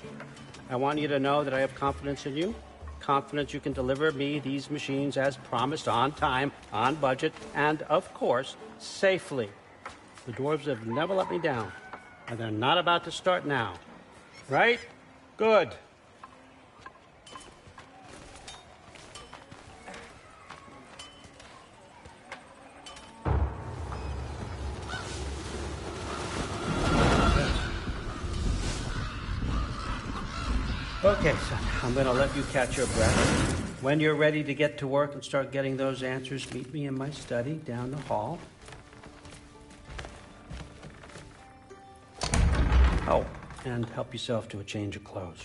I want you to know that I have confidence in you. Confidence you can deliver me these machines as promised, on time, on budget, and, of course, safely. The dwarves have never let me down, and they're not about to start now. Right? Good. Okay, son, I'm going to let you catch your breath. When you're ready to get to work and start getting those answers, meet me in my study down the hall. Oh, and help yourself to a change of clothes.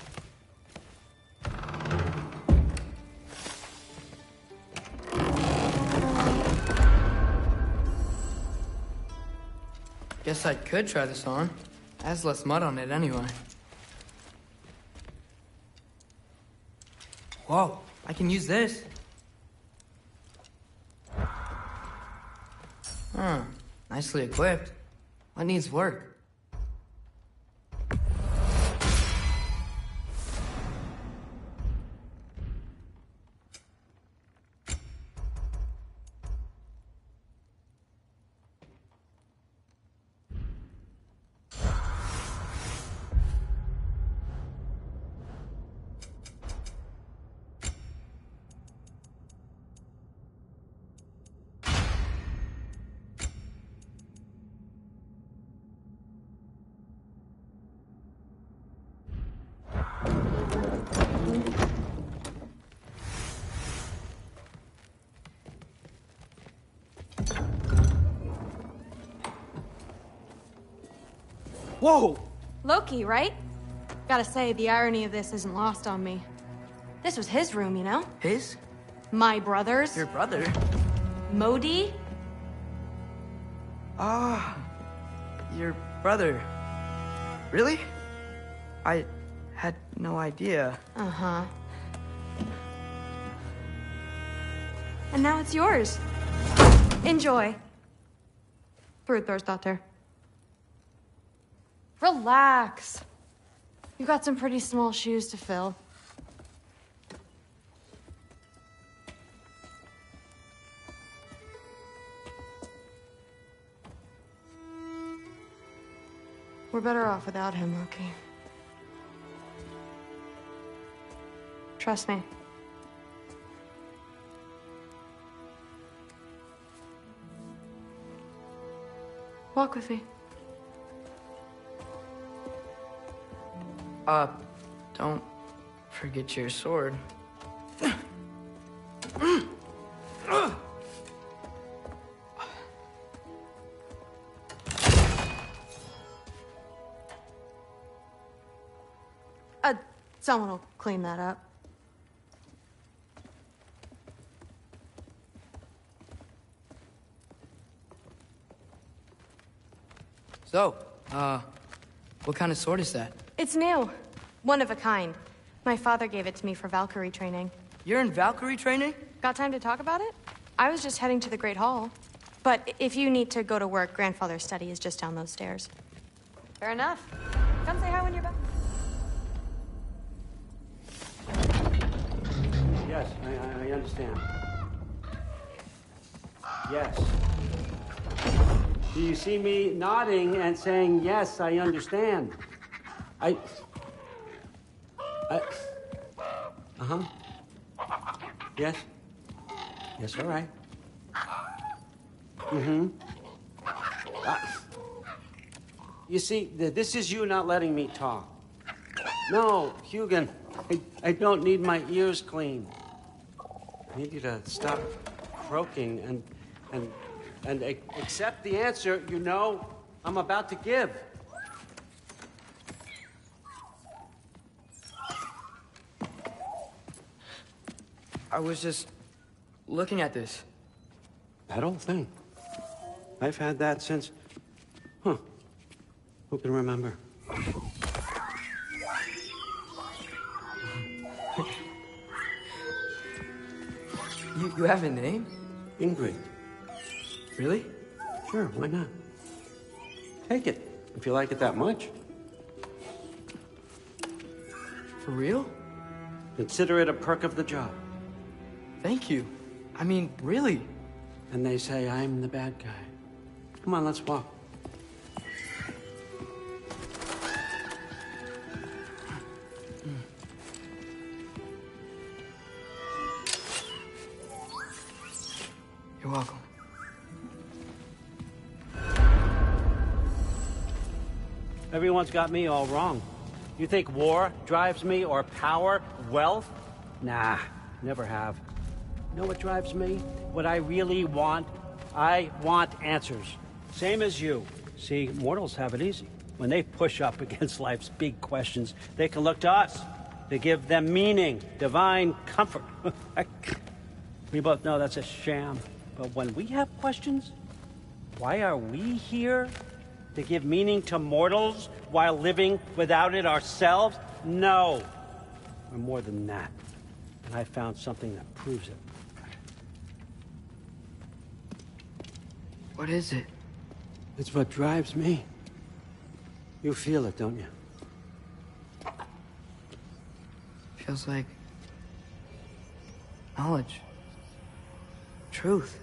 Guess I could try this on. It has less mud on it anyway. Whoa, I can use this. Huh, nicely equipped. What needs work? Whoa! Loki, right? Gotta say, the irony of this isn't lost on me. This was his room, you know? His? My brother's. Your brother? Modi? Ah, your brother. Really? I had no idea. Uh-huh. And now it's yours. Enjoy. Brudthorstdotter. Relax. You got some pretty small shoes to fill. We're better off without him, Loki. Trust me. Walk with me. Don't forget your sword. Someone will clean that up. So, what kind of sword is that? It's new. One of a kind. My father gave it to me for Valkyrie training. You're in Valkyrie training? Got time to talk about it? I was just heading to the Great Hall. But if you need to go to work, Grandfather's study is just down those stairs. Fair enough. Come say hi when you're back. Yes, I understand. Yes. Do you see me nodding and saying, yes, I understand? Uh-huh. Yes. Yes, all right. Mm-hmm. You see, this is you not letting me talk. No, Hugin, I don't need my ears cleaned. I need you to stop croaking and accept the answer you know I'm about to give. I was just looking at this. That old thing. I've had that since... Huh. Who can remember? You have a name? Ingrid. Really? Sure, why not? Take it, if you like it that much. For real? Consider it a perk of the job. Thank you. I mean, really. And they say I'm the bad guy. Come on, let's walk. You're welcome. Everyone's got me all wrong. You think war drives me, or power, wealth? Nah, never have. You know what drives me? What I really want? I want answers. Same as you. See, mortals have it easy. When they push up against life's big questions, they can look to us. They give them meaning, divine comfort. We both know that's a sham. But when we have questions, why are we here? To give meaning to mortals while living without it ourselves? No. We're more than that. And I found something that proves it. What is it? It's what drives me. You feel it, don't you? Feels like knowledge. Truth.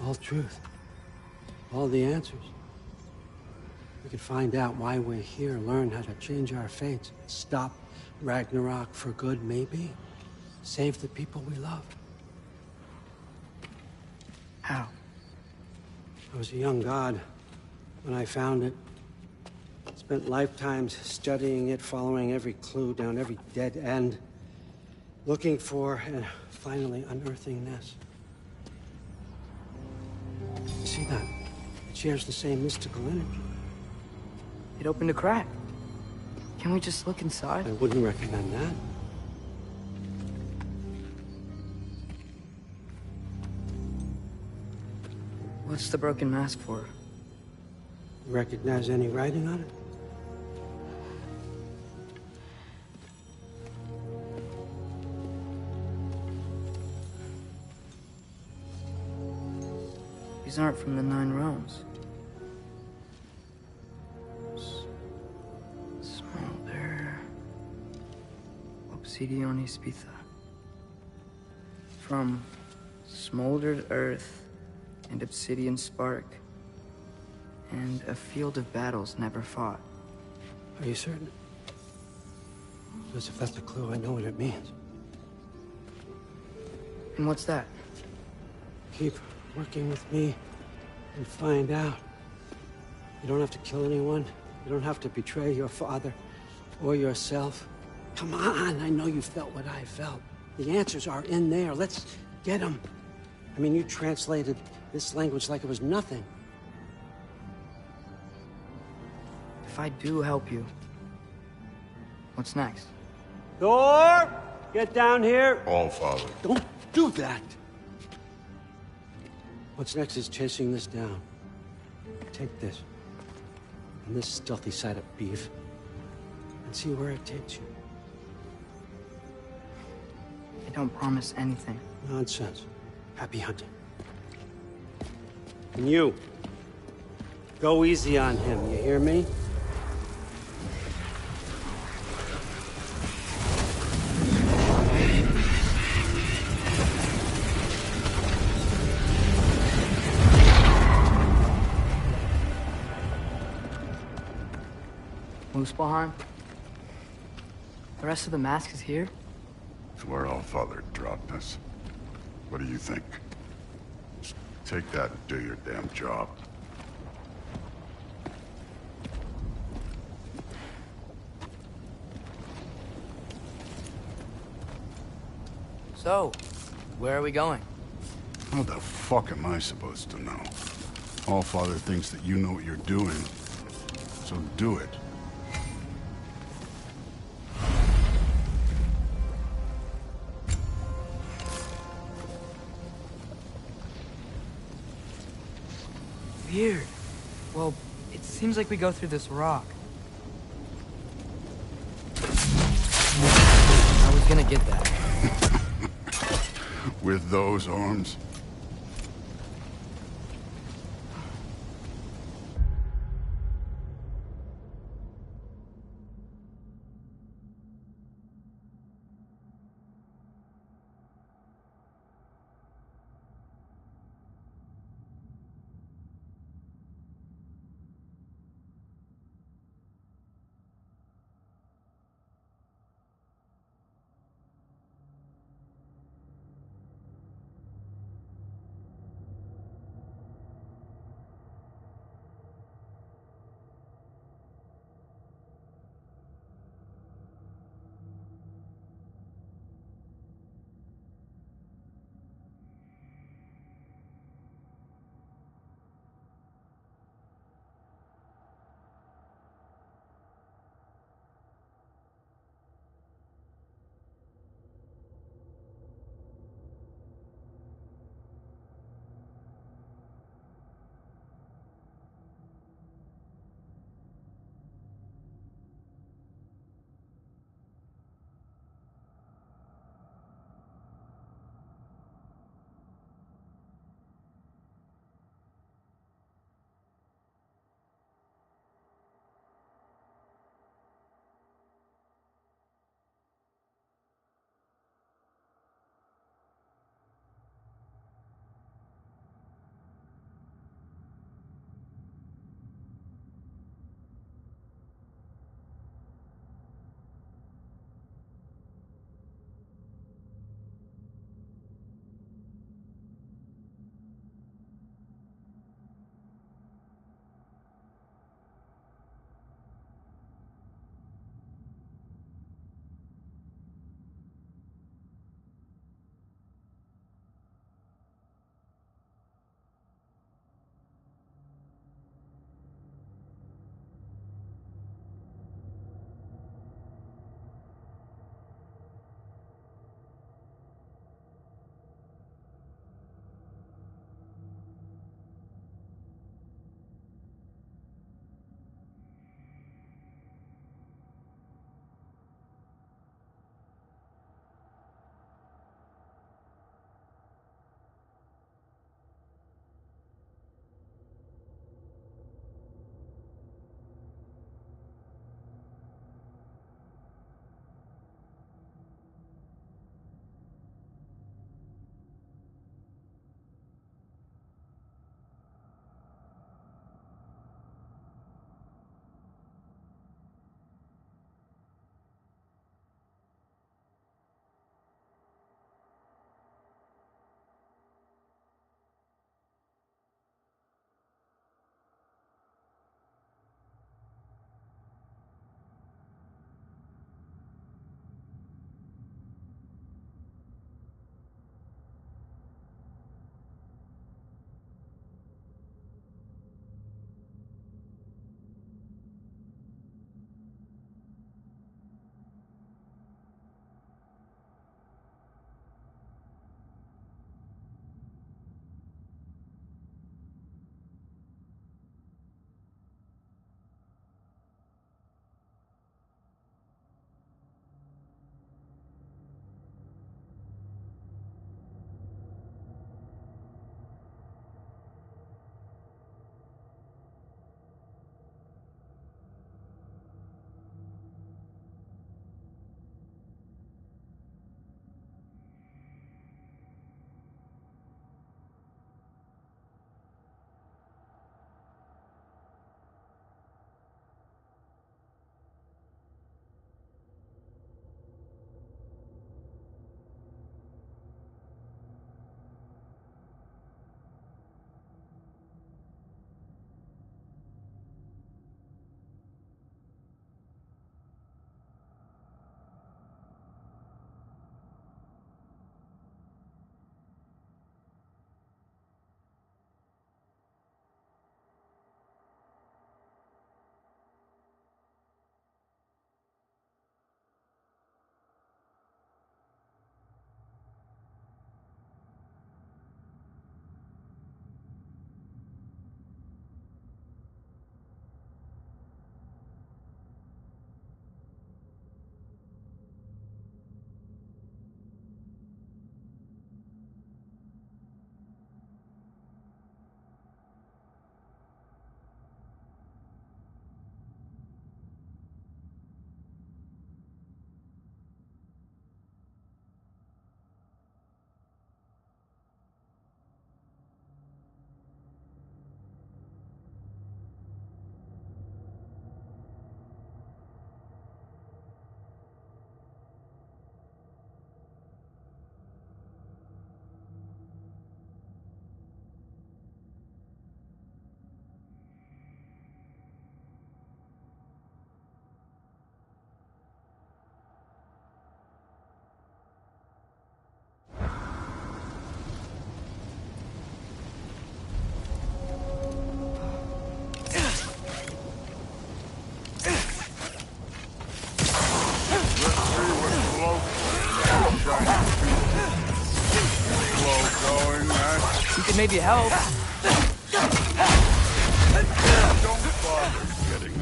All truth. All the answers. We could find out why we're here, learn how to change our fates, stop Ragnarok for good, maybe. Save the people we love. How? I was a young god when I found it. Spent lifetimes studying it, following every clue down every dead end, looking for and finally unearthing this. You see that? It shares the same mystical energy. It opened a crack. Can we just look inside? I wouldn't recommend that. What's the broken mask for? You recognize any writing on it? These aren't from the Nine Realms. Smolder. Obsidione Spitha. From smoldered earth and obsidian spark, and a field of battles never fought. Are you certain? Because if that's a clue, I know what it means. And what's that? Keep working with me and find out. You don't have to kill anyone. You don't have to betray your father or yourself. Come on, I know you felt what I felt. The answers are in there. Let's get them. I mean, you translated this language like it was nothing. If I do help you, what's next? Thor! Get down here! All Father. Don't do that! What's next is chasing this down. Take this, and this stealthy side of beef, and see where it takes you. I don't promise anything. Nonsense. Happy hunting. And you, go easy on him, you hear me? Muspelheim? The rest of the mask is here? It's where All Father dropped us. What do you think? Just take that and do your damn job. So, where are we going? How the fuck am I supposed to know? All Father thinks that you know what you're doing, so do it. Weird. Well, it seems like we go through this rock. I was gonna get that. With those arms? could maybe help. Don't bother getting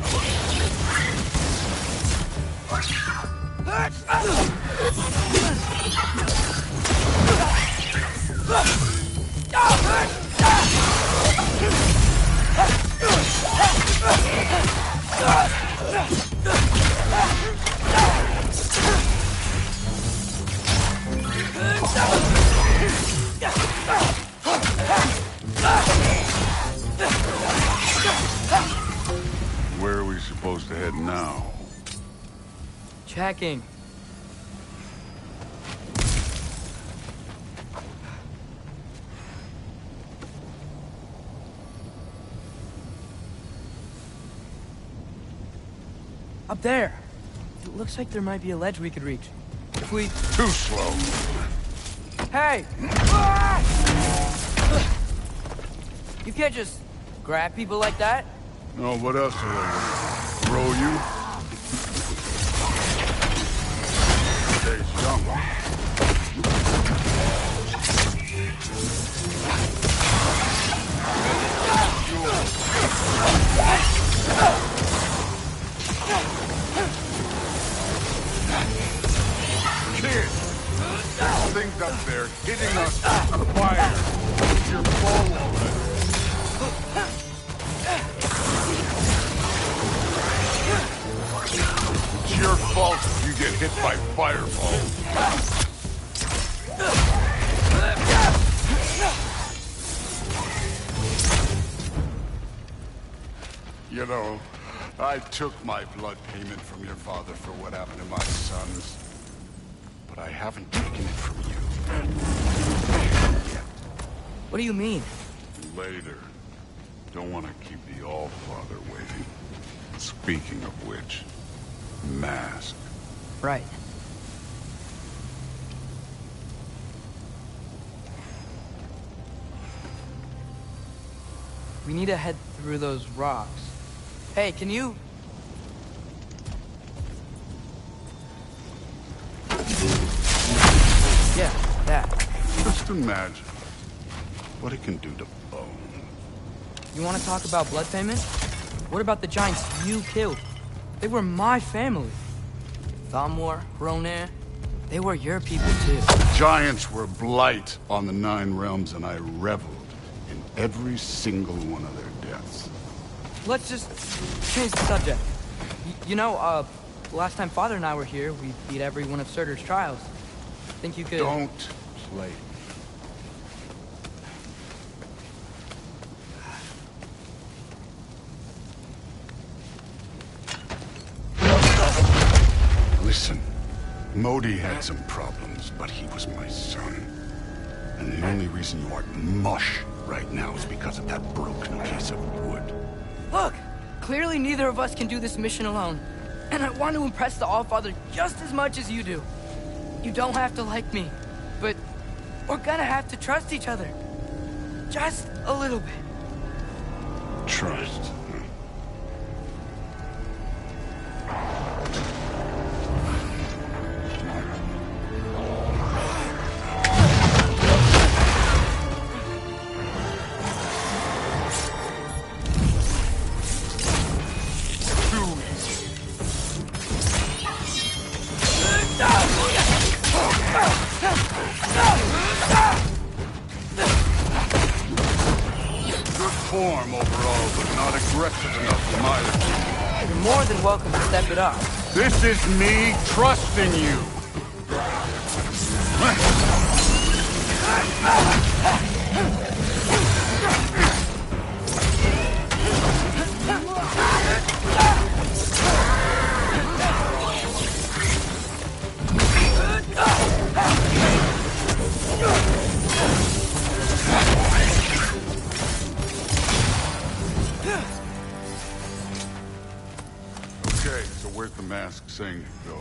Where are we supposed to head now? Checking. Up there. It looks like there might be a ledge we could reach. If we... Too slow. Hey! You can't just grab people like that. Oh, what else are they gonna throw you? Stay young. Kid! Things up there hitting us with fire. You're full already. It's your fault if you get hit by fireballs. You know, I took my blood payment from your father for what happened to my sons. But I haven't taken it from you. What do you mean? Later. Don't want to keep the All-Father waiting. Speaking of which, mask. Right. We need to head through those rocks. Hey, can you... Yeah, that. Just imagine what it can do to bone. You want to talk about blood payment? What about the giants you killed? They were my family. Thamor, Ronair, they were your people too. Giants were blight on the Nine Realms, and I reveled in every single one of their deaths. Let's just change the subject. You know, last time Father and I were here, we beat every one of Surtur's trials. Think you could... Don't play. Listen, Modi had some problems, but he was my son. And the only reason you aren't mush right now is because of that broken piece of wood. Look! Clearly neither of us can do this mission alone. And I want to impress the All-Father just as much as you do. You don't have to like me, but we're gonna have to trust each other. Just a little bit. Trust. Form overall, but not aggressive enough for my liking. You're more than welcome to step it up. This is me trusting you. Okay, so where's the mask saying to go?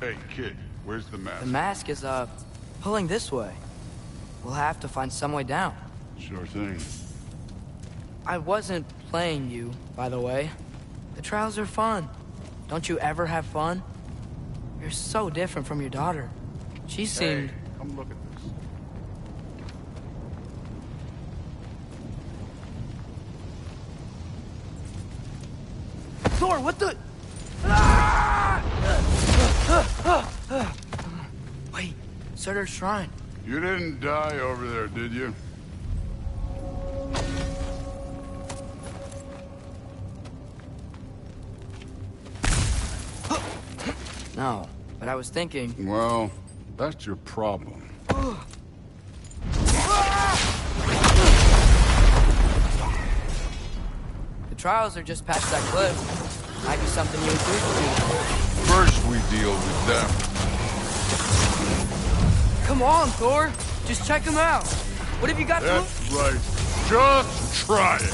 Hey, kid, where's the mask? The mask is, pulling this way. We'll have to find some way down. Sure thing. I wasn't playing you, by the way. The trials are fun. Don't you ever have fun? You're so different from your daughter. She seemed... Hey, come look at this. Thor, what the... Wait, Surtur's shrine. You didn't die over there, did you? No, but I was thinking... Well, that's your problem. The trials are just past that cliff. Might be something you agree to. First we deal with them. Come on, Thor. Just check them out. What have you got That's right. Just try it.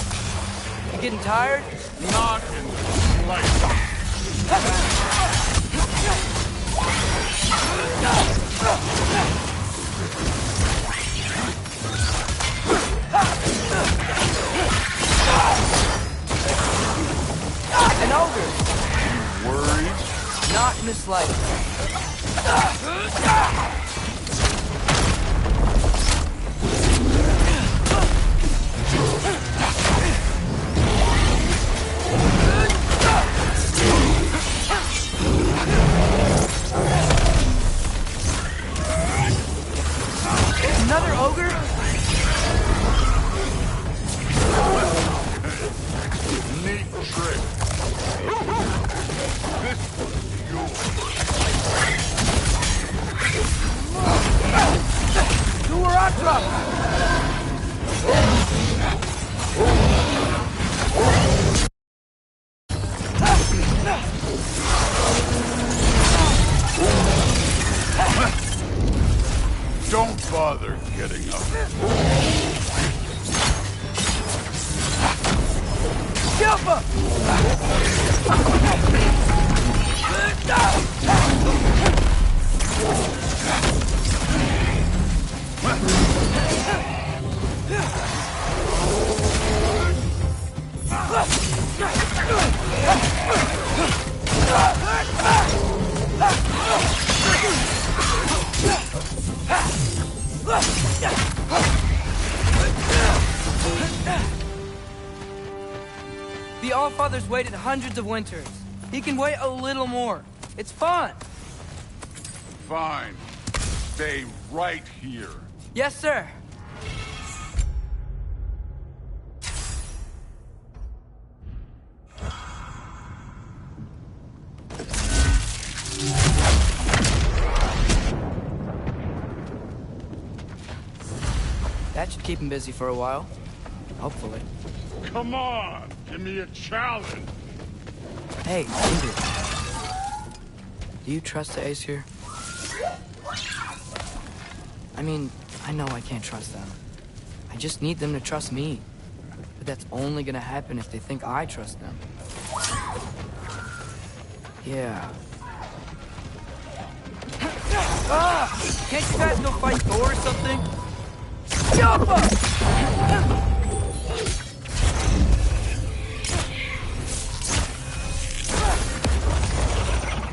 You getting tired? Not in the slightest. An ogre. You worried? Not in the slightest. Another ogre? Neat trick. This was yours. Do where I drop. Don't bother getting up. Jump up! The Allfather's waited hundreds of winters. He can wait a little more. It's fun. Fine. Stay right here. Yes, sir. That should keep him busy for a while. Hopefully. Come on! Give me a challenge! Hey, Ingrid. Do you trust the Aesir? I mean, I know I can't trust them. I just need them to trust me. But that's only gonna happen if they think I trust them. Yeah. Ah! Can't you guys go fight Thor or something? Jump up!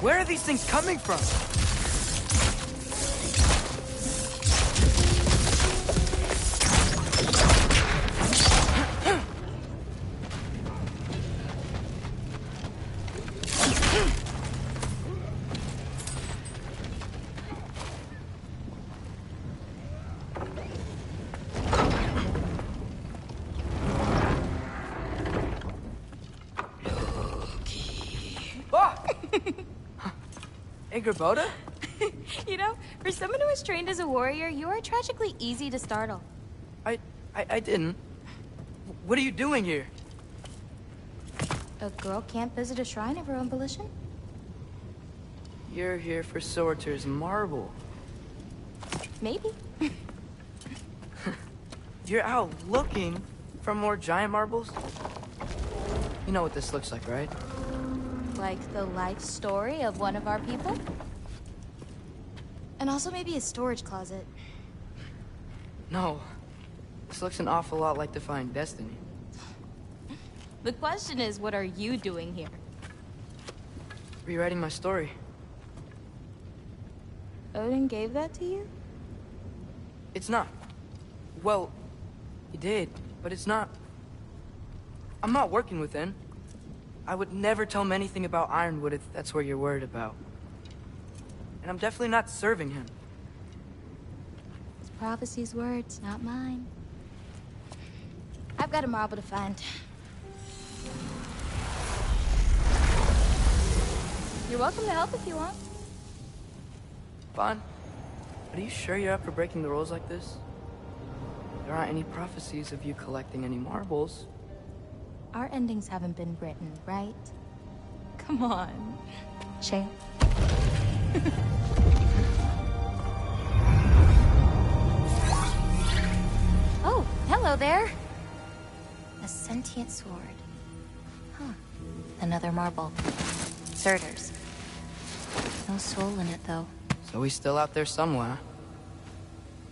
Where are these things coming from? Boda? You know, for someone who was trained as a warrior, you are tragically easy to startle. I didn't. What are you doing here? A girl can't visit a shrine of her own volition? You're here for Surtur's marble. Maybe. You're out looking for more giant marbles? You know what this looks like, right? Like the life story of one of our people? And also maybe a storage closet. No. This looks an awful lot like Defying Destiny. The question is, what are you doing here? Rewriting my story. Odin gave that to you? It's not. Well, he did, but it's not. I'm not working with him. I would never tell him anything about Ironwood if that's what you're worried about. And I'm definitely not serving him. It's prophecy's words, not mine. I've got a marble to find. You're welcome to help if you want. Fine. But are you sure you're up for breaking the rules like this? There aren't any prophecies of you collecting any marbles. Our endings haven't been written, right? Come on. Shane. Oh, hello there. A sentient sword. Huh. Another marble. Surtur's. No soul in it, though. So he's still out there somewhere.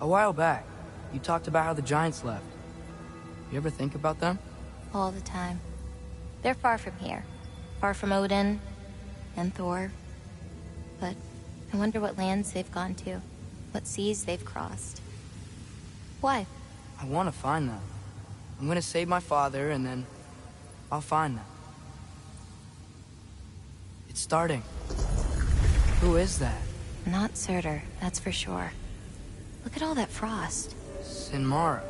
A while back, you talked about how the giants left. You ever think about them? All the time. They're far from here. Far from Odin and Thor. But I wonder what lands they've gone to. What seas they've crossed. Why? I want to find them. I'm gonna save my father, and then I'll find them. It's starting. Who is that? Not Surtur, that's for sure. Look at all that frost. Sinmara.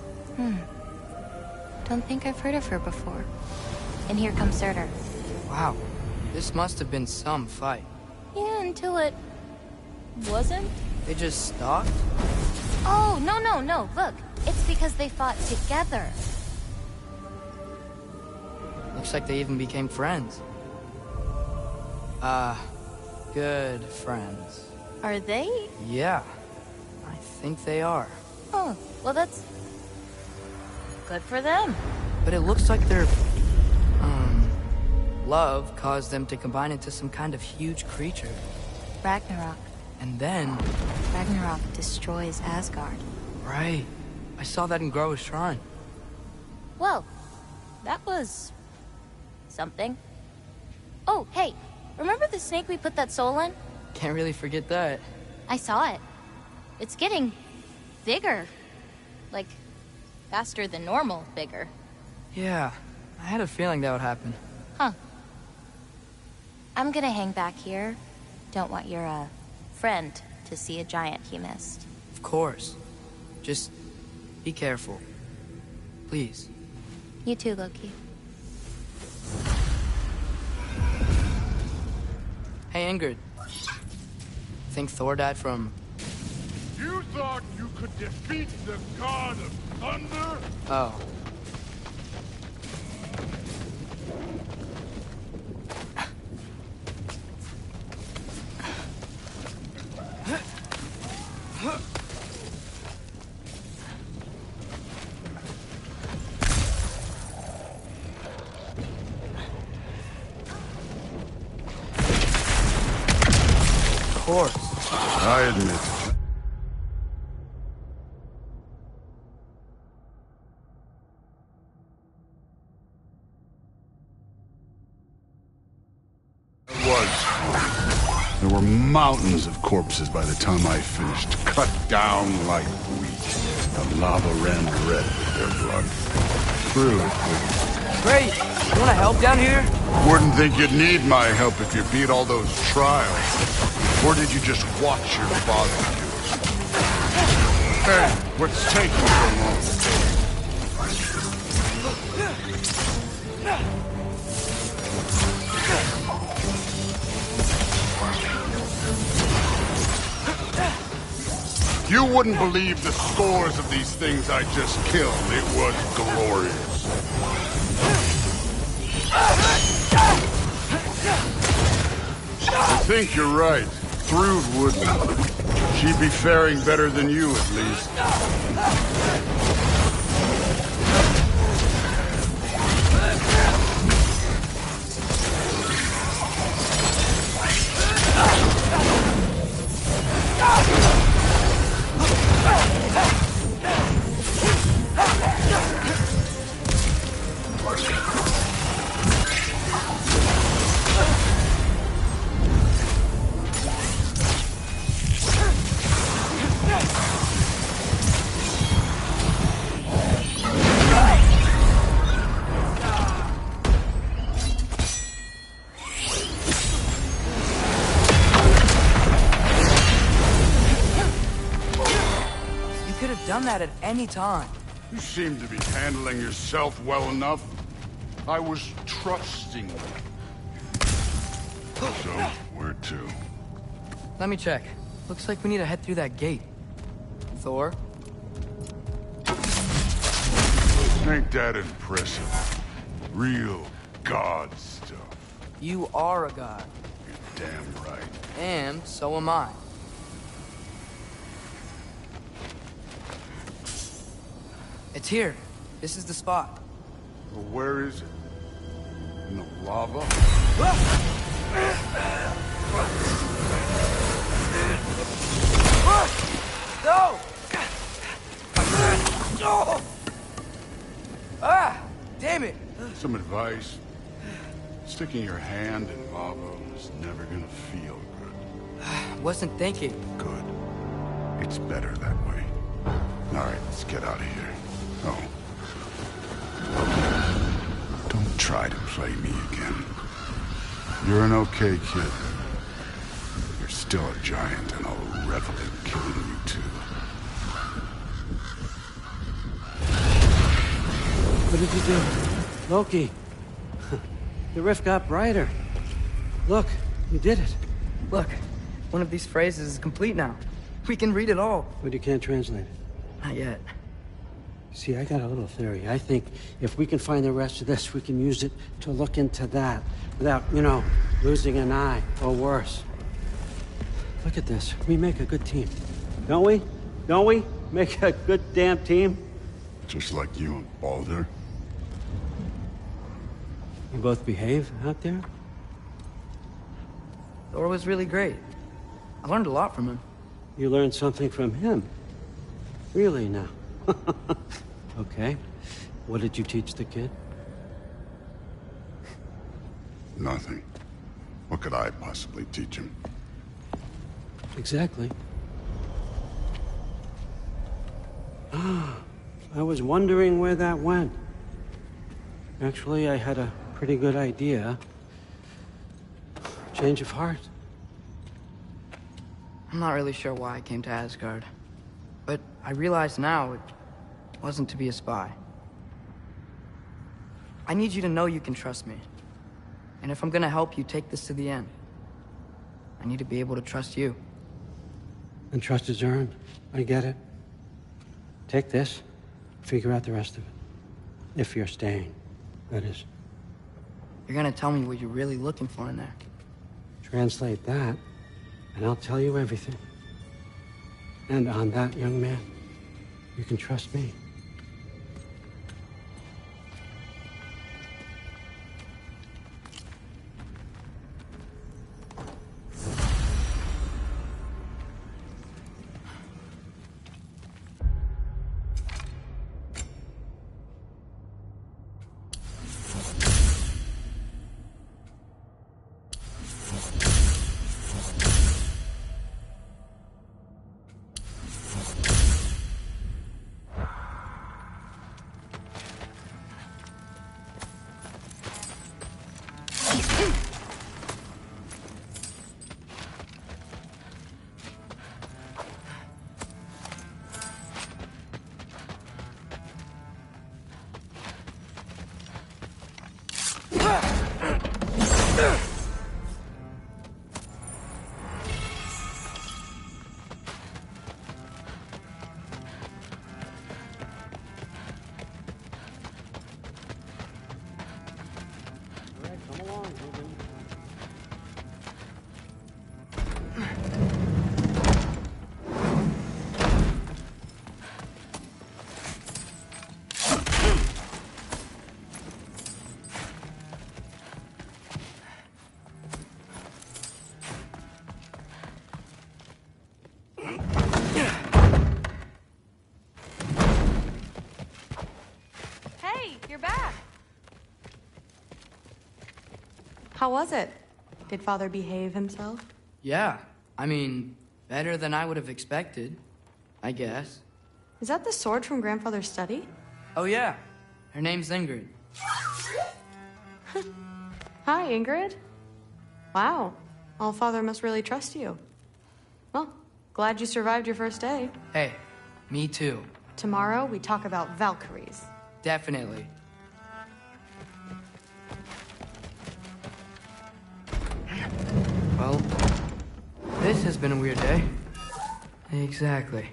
Don't think I've heard of her before. And here comes Surtur. Wow. This must have been some fight. Yeah, until it... wasn't? They just stopped? Oh, no. Look, it's because they fought together. Looks like they even became friends. Good friends. Are they? Yeah, I think they are. Oh, well that's... good for them. But it looks like their... love caused them to combine into some kind of huge creature. Ragnarok. And then... Ragnarok destroys Asgard. Right. I saw that in Groa's shrine. Well, that was... something. Oh, hey, remember the snake we put that soul in? Can't really forget that. I saw it. It's getting... bigger. Like, faster than normal bigger. Yeah, I had a feeling that would happen. Huh. I'm gonna hang back here. Don't want your, friend to see a giant he missed. Of course. Just be careful. Please. You too, Loki. Hey, Ingrid. Think Thor died from... You thought you could defeat the god of thunder? Oh. Of course. I admit it was. There were mountains of corpses by the time I finished, cut down like wheat. The lava ran red with their blood. True. Great! You wanna help down here? Wouldn't think you'd need my help if you beat all those trials. Or did you just watch your father do it? Hey, what's taking so long? You wouldn't believe the scores of these things I just killed. It was glorious. I think you're right. Thrud wouldn't. She'd be faring better than you, at least. done that at any time. You seem to be handling yourself well enough. I was trusting you. So, where to? Let me check. Looks like we need to head through that gate. Thor? Ain't that impressive? Real god stuff. You are a god. You're damn right. And so am I. It's here. This is the spot. Well, where is it? In the lava? No! Ah! Damn it! Some advice. Sticking your hand in lava is never gonna feel good. Wasn't thinking. Good. It's better that way. Alright, let's get out of here. Oh. Don't try to play me again. You're an okay kid. But you're still a giant, and I'll revel in killing you too. What did you do? Loki. The rift got brighter. Look, you did it. Look, one of these phrases is complete now. We can read it all. But you can't translate it. Not yet. See, I got a little theory. I think if we can find the rest of this, we can use it to look into that without, losing an eye or worse. Look at this. We make a good team. Don't we? Don't we? Make a good damn team? Just like you and Baldur. You both behave out there? Thor was really great. I learned a lot from him. You learned something from him? Really now? Okay. What did you teach the kid? Nothing. What could I possibly teach him? Exactly. I was wondering where that went. Actually, I had a pretty good idea. Change of heart. I'm not really sure why I came to Asgard. But I realize now it wasn't to be a spy. I need you to know you can trust me. And if I'm gonna help you take this to the end, I need to be able to trust you. And trust is earned. I get it. Take this, figure out the rest of it. If you're staying, that is. You're gonna tell me what you're really looking for in there. Translate that, and I'll tell you everything. And on that, young man, you can trust me. You're back. How was it? Did Father behave himself? Yeah, I mean, better than I would have expected, I guess. Is that the sword from Grandfather's study? Oh yeah, her name's Ingrid. Hi, Ingrid. Wow, Allfather must really trust you. Well, glad you survived your first day. Hey, me too. Tomorrow, we talk about Valkyries. Definitely. Well, this has been a weird day. Exactly.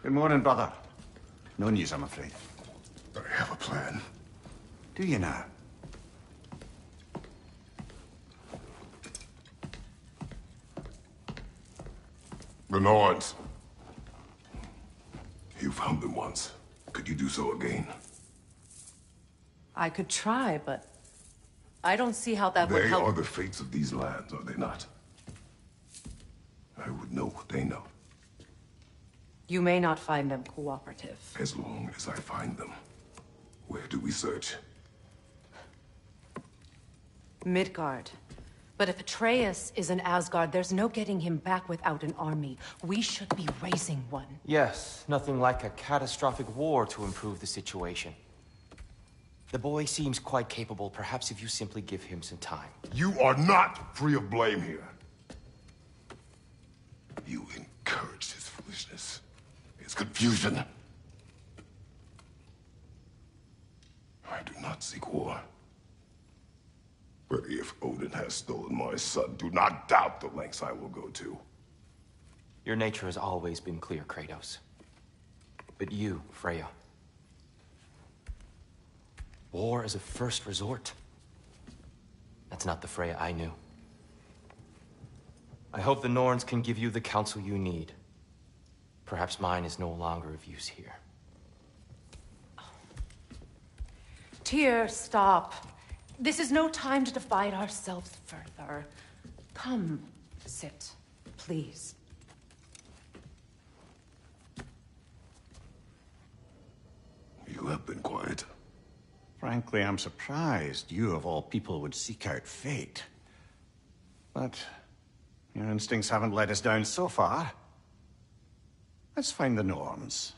Good morning, brother. No news, I'm afraid. I have a plan. Do you now? The Norns. You found them once. Could you do so again? I could try, but I don't see how that would They help. are the fates of these lands, are they not? I would know what they know. You may not find them cooperative. As long as I find them. Where do we search? Midgard. But if Atreus is in Asgard, there's no getting him back without an army. We should be raising one. Yes, nothing like a catastrophic war to improve the situation. The boy seems quite capable. Perhaps if you simply give him some time. You are not free of blame here. You encouraged his foolishness. His confusion. I do not seek war. But if Odin has stolen my son, do not doubt the lengths I will go to. Your nature has always been clear, Kratos. But you, Freya. War is a first resort. That's not the Freya I knew. I hope the Norns can give you the counsel you need. Perhaps mine is no longer of use here. Tyr, stop. This is no time to divide ourselves further. Come, sit, please. You have been quiet. Frankly, I'm surprised you, of all people, would seek out fate. But your instincts haven't let us down so far. Let's find the Norns.